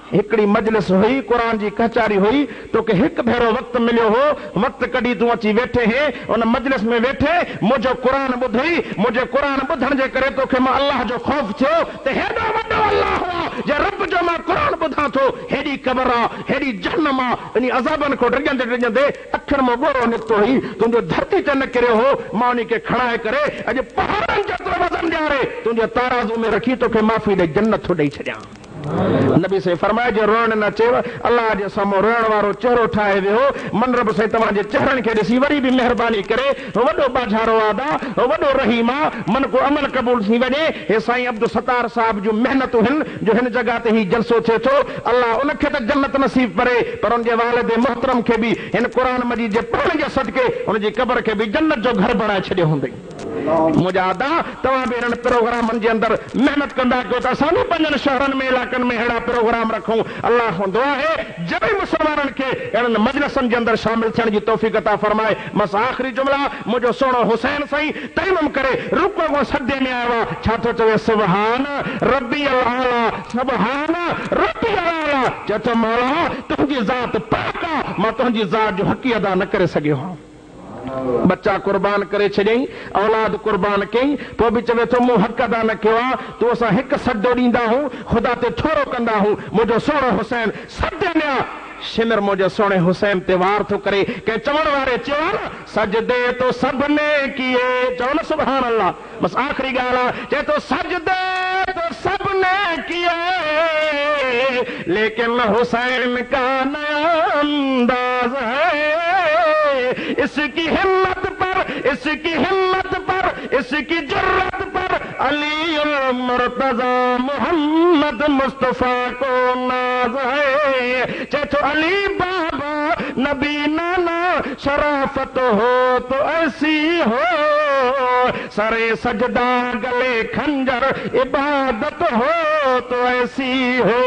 हिकिड़ी मजलिस हुई, क़ुरान जी कचहरी हुई, तोखे हिकु भेरो वक़्तु मिलियो हो, वक़्तु कढी तूं अची वेठे हे उन मजलिस में वेठे मुंहिंजो क़ुरान ॿुधई, मुंहिंजे क़ुरान ॿुधण जे करे तोखे मां अल्लाह जो ख़ौफ़ थियो त हेॾो वॾो अल्लाह आहे जे रब जो मां क़ुरान ॿुधां थो। हेॾी क़बर आहे, हेॾी जहन्नम आहे, इन अज़ाबनि खां डिॼंदे डिॼंदे अखियुनि मां ॻोढ़ो निकितो हुई, तुंहिंजो धरती ते न किरियो हो। मां उन खे खणाए करे अॼु पहाड़नि जेतिरो वज़न ॾियारे तुंहिंजे ताराज़ू में रखी तोखे माफ़ी ॾेई जन्नत थो ॾेई छॾियां। नबी से फरमाए जो रोअण न चेव, अल्लाह जे साम्हूं रोअण वारो चेहरो ठाहे वियो। मन रब से तव्हांजे चेहरनि खे ॾिसी वरी बि महिरबानी करे वॾो बाझारो आदा, वॾो रहीम आहे, मन को अमल क़बूल थी वञे। हे साईं अब्दुल सत्तार साहिब जूं महिनतूं आहिनि जो हिन जॻह ते ही जलसो थिए थो। अल्लाह उनखे त जन्नत नसीब करे, पर उनजे वालिद मोहतरम खे बि हिन क़ुरान मजीद जे पढ़ण जे सदके उनजी क़बर खे बि जन्नत जो घर बणाए छॾियो हूंदई। मुजादा तव्हां बि इन्हनि प्रोग्रामनि जे अंदरि महिनत कंदा कयो त असां बि पंजनि शहरनि में इलाइक़नि में अहिड़ा प्रोग्राम रखूं। अल्लाह दुआ आहे जॾहिं मुसलमाननि खे इन्हनि मजलिसनि जे अंदरि शामिल थियण जी तौफ़ीक़ अता फरमाए। बस आख़िरी जुमला मुंहिंजो सोणो हुसैन साईं तयमम करे रुको को सदे में आयो आहे। छा थो चवे? सुभान रब्बी आला, सुभान रब्बी आला। चए थो मौला तुंहिंजी ज़ात पाक आहे, मां तुंहिंजी ज़ात जो हक़ी अदा न करे सघियो आहियां। बच्चा कुर्बान करे छॾियईं, औलाद कुर्बान कयईं, पोइ बि चवे थो मूं हक़ अदा न कयो आहे। तूं असां हिकु सजदो ॾींदा हूं, ख़ुदा ते थोरो कंदा हूं। मुंहिंजो सोणो हुसैन सदे में आहे। शिमर मुझे सोने हुसैन ते वार थो करे के चवण वारे चयो न सजदे तो सबने किए, चओ न सुभान अल्लाह। बस आखिरी ॻाल्हि आहे, चए तो सजदे तो सबने किए लेकिन हुसैन का नया अंदाज है। इसकी हिम्मत पर, इसकी हिम्मत पर, इसकी जुर्रत पर अली मुर्तजा मोहम्मद मुस्तफा को नाज है। चेतो अली बाबा नबी नाना शराफत हो तो ऐसी हो, सरे सजदा गले खंजर इबादत हो तो ऐसी हो।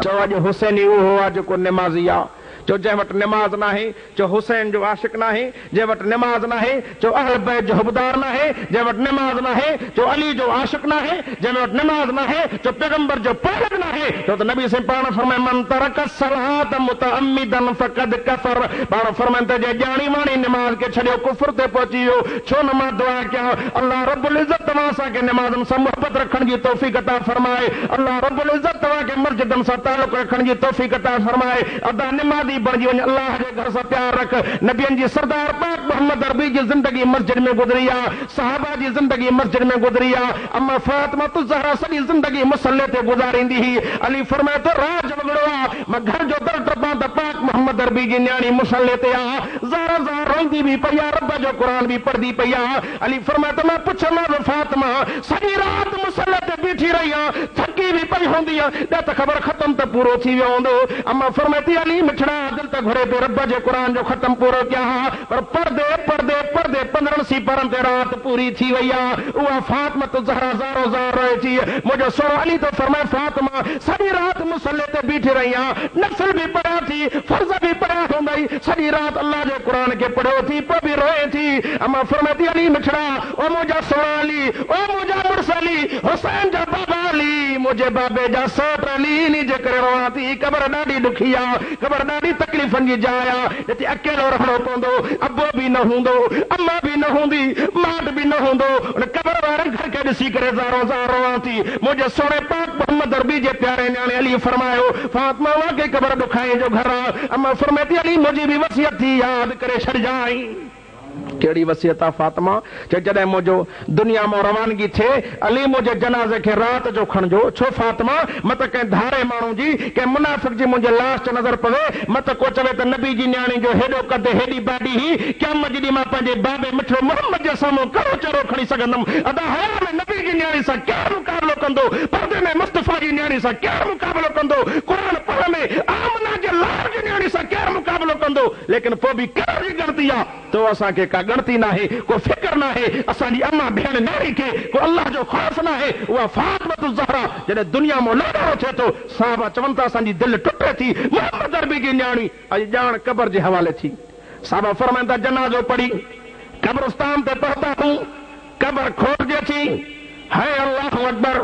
चो अॼु हुसैनी उहो आहे जेको निमाज़ी आहे। जो जंहिं वटि निमाज़ न आहे जो हुसैन जो आशिक़ न आहे, जंहिं वटि निमाज़ न आहे जो अहल बैत जो हुबदार न आहे, जंहिं वटि निमाज़ न आहे जो अली जो आशिक़ न आहे, जंहिं वटि निमाज़ न आहे जो पैगंबर जो पालक न आहे। छो त नबी साईं पाण फरमाए मन तरक सलात मुतअम्मिदन फक़द कफ़र। पाण फरमाइनि त जे ॼाणी वाणी निमाज़ खे छॾियो कुफ्र ते पहुची वियो। छो न मां दुआ कयां अल्लाह रब्बुल इज़्ज़त तव्हां असांखे निमाज़नि सां मुहबत रखण जी तौफ़ीक़ अता फरमाए। अल्लाह रब्बुल इज़्ज़त तव्हांखे मस्जिदनि सां ताल्लुक़ रखण जी तौफ़ीक़ अता फरमाए। अदा निमाज़ी बणजी वञ, अल्लाह जे घर सां प्यार रख। नबियनि जी सरदार पाक मोहम्मद अरबी जी ज़िंदगी मस्जिद में गुज़री आहे, सहाबा जी ज़िंदगी मस्जिद में गुज़री आहे। अम्मा फ़ातिमा ज़हरा सॼी ज़िंदगी मुसल्ले ते गुज़ारींदी हुई। अली फरमाए थो राज वॻड़ो आहे, मां घर जो दर टपां त पाक मोहम्मद अरबी जी न्याणी मुसल्ले ते आहे। ज़हरा ज़हरा रोईंदी बि पई आहे, रब जो क़ुरान बि पढ़ंदी पई आहे। अली फरमाए थो मां पुछंदो फ़ातिमा सॼी राति मुसल्ले ते बीठी रही आहे, थकी बि पई हूंदी आहे, ॾ त ख़बर ख़तम त पूरो थी वियो हूंदो। अम्मा फरमाए थी अली मिठड़ा दिल त घुरे पे रब जे क़ुरान जो ख़त्म पूरो कया हा, पर पर्दे पर्दे पर्दे 15 सिपरनि ते राति पूरी थी वई आहे। उहा फ़ातिमा ज़हरा ज़ारो ज़ार रहे थी। मुंहिंजो सोरो अली तो फरमाए फ़ातिमा सॼी राति मुसल्ले ते बीठी रही आहे, नफ़िल बि पढ़िया थी, फर्ज़ बि पढ़िया हूंदई, सॼी राति अल्लाह जे क़ुरान खे पढ़ियो थी, पोइ बि रोए थी। अम्मा फरमाए थी अली मिठड़ा ओ मुंहिंजा सोरा अली, ओ मुंहिंजा मुड़ुस अली, हुसैन जा बाबा अली, मुंहिंजे बाबे जा सौट अली, इन जे करे रोवां थी। क़बर ॾाढी ॾुखी आहे, क़बर ॾाढी तकलीफ़नि जी जाइ आहे, जिते अकेलो रहणो पवंदो, अबो बि न हूंदो, अम्मा बि न हूंदी, माट बि न हूंदो। उन क़बर वारे घर खे ॾिसी करे ज़ारो ज़ार रोवां थी। मुंहिंजे सोणे पाक मोहम्मद अरबी जे प्यारे न्याणे अली फरमायो फ़ातिमा वाकई क़बर ॾुखाई जो घर आहे। अम्मा फरमाए थी अली मुंहिंजी बि वसियत थी यादि करे छॾिजांइ। कहिड़ी वसियत आहे फ़ातिमा? चए जॾहिं मुंहिंजो दुनिया मां रवानगी थिए अली मुंहिंजे जनाज़े खे राति जो खणिजो। छो फ़ातिमा? मत कंहिं धारे माण्हू जी, कंहिं मुनाफ़िक़ जी मुंहिंजे लाश च नज़र पवे, मत को चवे त नबी जी न्याणी जो हेॾो कद हेॾी बाडी ही क़यामत जी मां पंहिंजे बाबे मिठड़ो मोहम्मद जे साम्हूं कड़ो चरो खणी सघंदुमि। अदा हया में नबी जी न्याणी सां कहिड़ो मुक़ाबिलो कंदो, पर्दे में मुस्तफ़ा जी न्याणी सां कहिड़ो मुक़ाबिलो कंदो, क़ुरान पढ़ण में आमना जे लाल जी न्याणी सां कहिड़ो मुक़ाबिलो कंदो। लेकिन पोइ बि कहिड़ी ग़लती आहे तो असांखे का गणती न आहे, को फिक्र न आहे। असांजी अम्मा भेण न्याणी खे को अल्लाह जो ख़ौफ़ न आहे। उहा फ़ातिमा ज़हरा जॾहिं दुनिया मां लाॾो थिए थो, साहबा चवनि था असांजी दिलि टुटे थी। मोहम्मद अरबी जी न्याणी अॼु ॼाण क़बर जे हवाले थी। साहबा फरमाइनि था जनाज़ो पढ़ी क़ब्रिस्तान ते पहुता हूं, क़बर खोलिजे थी, है अल्लाहु अकबर,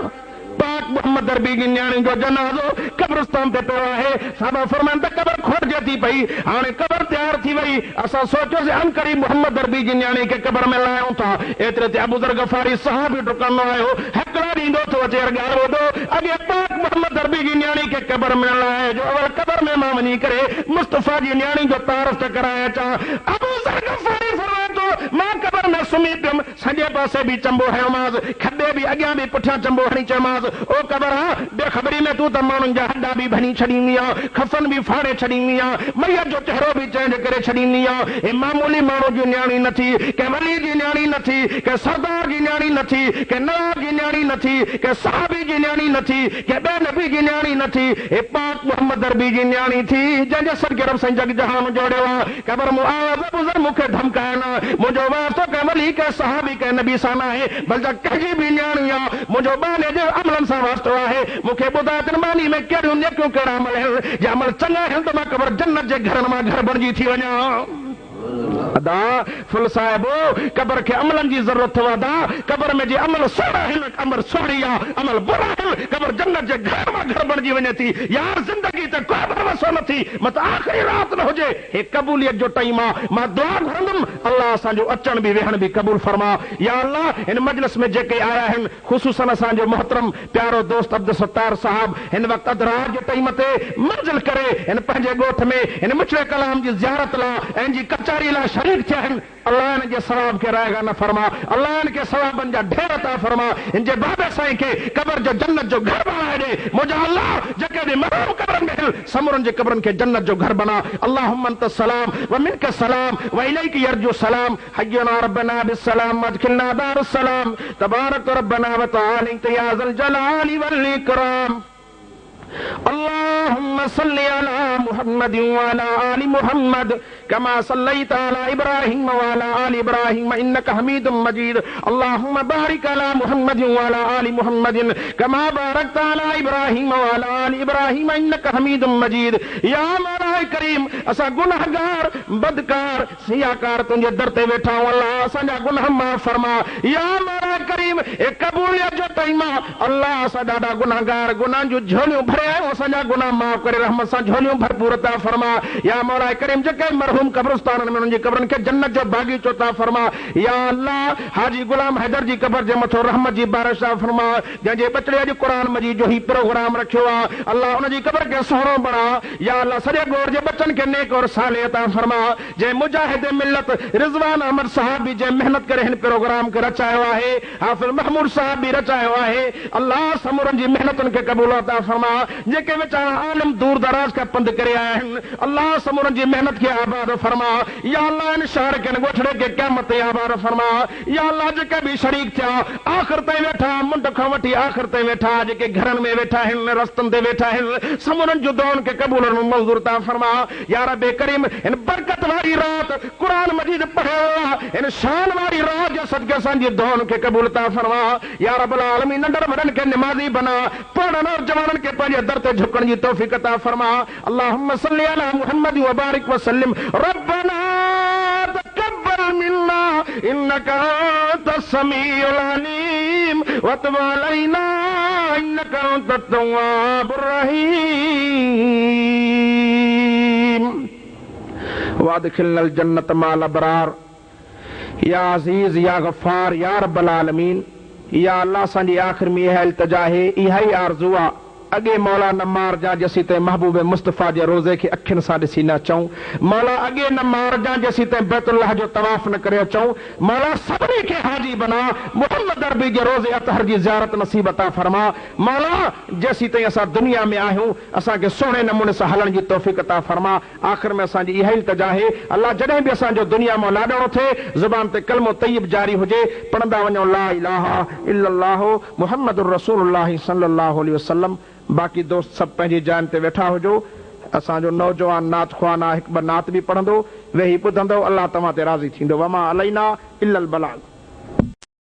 पाक मोहम्मद अरबी जी न्याणी जो जनाज़ो क़ब्रिस्तान ते पियो आहे। साहबा फरमाइनि त क़बर खोलिजे थी पई, हाणे क़बर तयार थी वई। असां सोचियोसीं अनकरी मोहम्मद अरबी जी न्याणी खे क़बर में लाहियूं था। एतिरे ते अबू ज़र गफ़ारी सहाबी डुकंदो आयो, हिकिड़ा ॾींदो थो अचे ॻाल्हि ॿुधो, अॻे पाक मोहम्मद अरबी जी न्याणी खे क़बर में लाहे जो अवल क़बर में मां वञी करे मुस्तफ़ा जी न्याणी जो तारफ़ त कराए अचां। अबू ज़र गफ़ारी फरमाए थो मां क़बर में सुम्ही पियुमि, सॼे पासे बि चंबो हयोमांसि, खॾे बि अॻियां बि पुठियां चंबो हणी चयोमांसि ओ क़बर आहे बेख़बरी में तूं त माण्हुनि जा हॾा बि भञी छॾींदी आहे, खफ़न बि फाड़े छॾींदी आहे, मैयत जो चहिरो बि चेंज करे छॾींदी आहे। हे मामूली माण्हू जी न्याणी नथी, कंहिं वली जी न्याणी नथी, कंहिं सरदार जी न्याणी नथी, कंहिं नवाब जी न्याणी नथी, कंहिं साहबी जी न्याणी नथी, कंहिं ॿिए नबी जी न्याणी नथी। हे पाक मोहम्मद अरबी जी न्याणी थी जंहिंजे सदके रब साईं जग जहान जोड़ियो आहे। क़बर मूं आवाज़ मूंखे धमकाए न, मुंहिंजो वास्तो के वली के सहाबी के नबी सां आहे बल्कि कंहिंजी बि ॼाण या मुंहिंजो बाने जे अमलनि सां वास्तो आहे मूंखे ॿुधाए त मानी में कहिड़ियूं नेकियूं कहिड़ा अमल आहिनि जे अमल चङा आहिनि त मां क़बर जन्नत जे घरनि मां घर बणिजी थी वञा अदा फुल साहिबो कबर के अमलन जी जरूरत अदा कबर में जे अमल सोड़ा है अमल सोड़ी आ अमल बुरा है कबर जन्नत जे घर में घर बन जी वने थी यार जिंदगी ते कोई भरोसो न थी मत आखिरी रात न होजे हे कबूलियत जो टाइम आ मां दुआ घरंदम अल्लाह असा जो अचन भी वेहन भी कबूल फरमा या अल्लाह इन मजलिस में जेके आया हैं खुसूसन असा जो मोहतरम प्यारो दोस्त अब्दुल सत्तार साहब इन वक्त अदरार जे टाइम ते मंजिल करे इन पंजे गोठ में इन मुचड़े कलाम जी ज़ियारत ला एन जी कचारी ला शरीक थिया हैं अल्लाह इनके सवाब के रायगा न फरमा अल्लाह इनके सवाबन जा ढेर अता फरमा इनके बाबे साईं के कबर जो जन्नत जो घर बना दे मुझे अल्लाह जके दे मरहूम कब्रन में समरन जे कब्रन के जन्नत जो घर बना अल्लाहुम्मा अंत सलाम व मिनका सलाम व इलैका यरजु सलाम हय्यना रब्बना बिस्सलाम वदखिलना दारुस सलाम तबारक रब्बना व तआला या ज़ल जलाली वल इकराम अल्लाहुम्मा सल्लि अला मुहम्मद व अला आलि मुहम्मद कमा सल्लैता अला इब्राहीम व अला आलि इब्राहीम इन्नका हमीदुम मजीद अल्लाहुम्मा बारिक अला मुहम्मद व अला आलि मुहम्मद कमा बारकता अला इब्राहीम व अला आलि इब्राहीम इन्नका हमीदुम मजीद या मौला करीम असा गुनाहगार बदकार सियाकार तुझे दर ते वेठा अल्लाह असा गुनाह माफ फरमा या मौला करीम ए कबूलियत जो टाइम अल्लाह असा ॾाढा गुनाहगार गुनाह जो झोलियूं असांजा गुनाह माफ करे रहमत सां झोलियूं भरपूर अता फरमा या मौला करीम जेके मरहूम कब्रिस्तान में उनजी कब्रन के जन्नत जो बागीचो अता फरमा या अल्लाह हाजी गुलाम हैदर जी कब्र जे मथो रहमत जी बारिश फरमा जंहिंजे बचड़े अॼु कुरान मजीद जो ही प्रोग्राम रखियो आहे अल्लाह उनजी कब्र के सुहिणो बणा या अल्लाह सॼे गोर जे बचन के नेक और साले अता फरमा जे मुजाहिद मिल्लत रिज़वान अहमद साहब भी जे मेहनत करे हिन प्रोग्राम के रचायो आहे हाफिज महमूद साहब भी रचायो आहे अल्लाह समूरन जी मेहनतन के कबूल अता फरमा जेके वीचारा आलम दूर दराज का पंध करे आया हैं अल्लाह समूरन जी मेहनत के आबाद फरमा या अल्लाह इन शहर के गोठड़े के क़यामत आबाद फरमा या अल्लाह जेके भी शरीक थिया आखिर ताईं वेठा मुंड खां वठी आखिर ताईं वेठा जेके घरनि में वेठा आहिनि रस्तनि ते वेठा आहिनि समूरन जो दुआउनि खे क़बूल मंज़ूर ता फरमा या रब करीम इन बरकत वारी रात कुरान मजीद पढ़ियो इन शान वारी रात जे सदके असांजी दुआउनि खे क़बूल ता फरमा या रब्बुल आलमीन नंढड़ वॾनि खे निमाज़ी बना पढ़नि और जवाननि खे पंहिंजे दर ते झुकण जी तौफीक अता फरमा अल्लाहुम्मा सल्लि अला मुहम्मद व बारिक व सल्लिम रब्बना तक़ब्बल मिन्ना इन्नका अंतस समीउल अलीम व तुब अलैना इन्नका अंतत तव्वाबुर रहीम वादखिलनल जन्नत माल अबरार या अजीज या गफ्फार या रब्बल आलमीन या अल्लाह असांजी आखिर में इहा इल्तिजा है इहा ही आरज़ू आहे अगे मौला न मार जा जसी ते महबूब मुस्तफ़ा जे रोज़े के अखिन सां ॾिसी न अचूं मौला अगे न मार जा जसी ते बैतुल्लाह जो तवाफ न करे अचूं मौला सभिनी खे हाजी बना मुहम्मद अरबी जे रोज़े अतहर जी ज़ियारत नसीब अता फरमा मौला जसी ताईं असां दुनिया में आहियूं असांखे सुहिणे नमूने सां हलण जी तौफ़ीक अता फरमा आख़िर में असांजी इहा इल्तिजा आहे अल्लाह जॾहिं बि असांजो दुनिया में लाॾणो थिए ज़ुबान ते कलमो तय्यब जारी हुजे पढ़ंदा वञो ला इलाहा इल्लल्लाह मुहम्मदुर रसूलुल्लाह सल्लल्लाहु अलैहि वसल्लम बाकी दोस्त सब पंहिंजी जान ते वेठा हुजो असांजो नौजवान नात ख़्वान आहे हिकु ॿ नात बि पढ़ंदो वेही ॿुधंदो अल्लाह तव्हां ते राज़ी थींदो वमा अलैना इल्लल बलाग।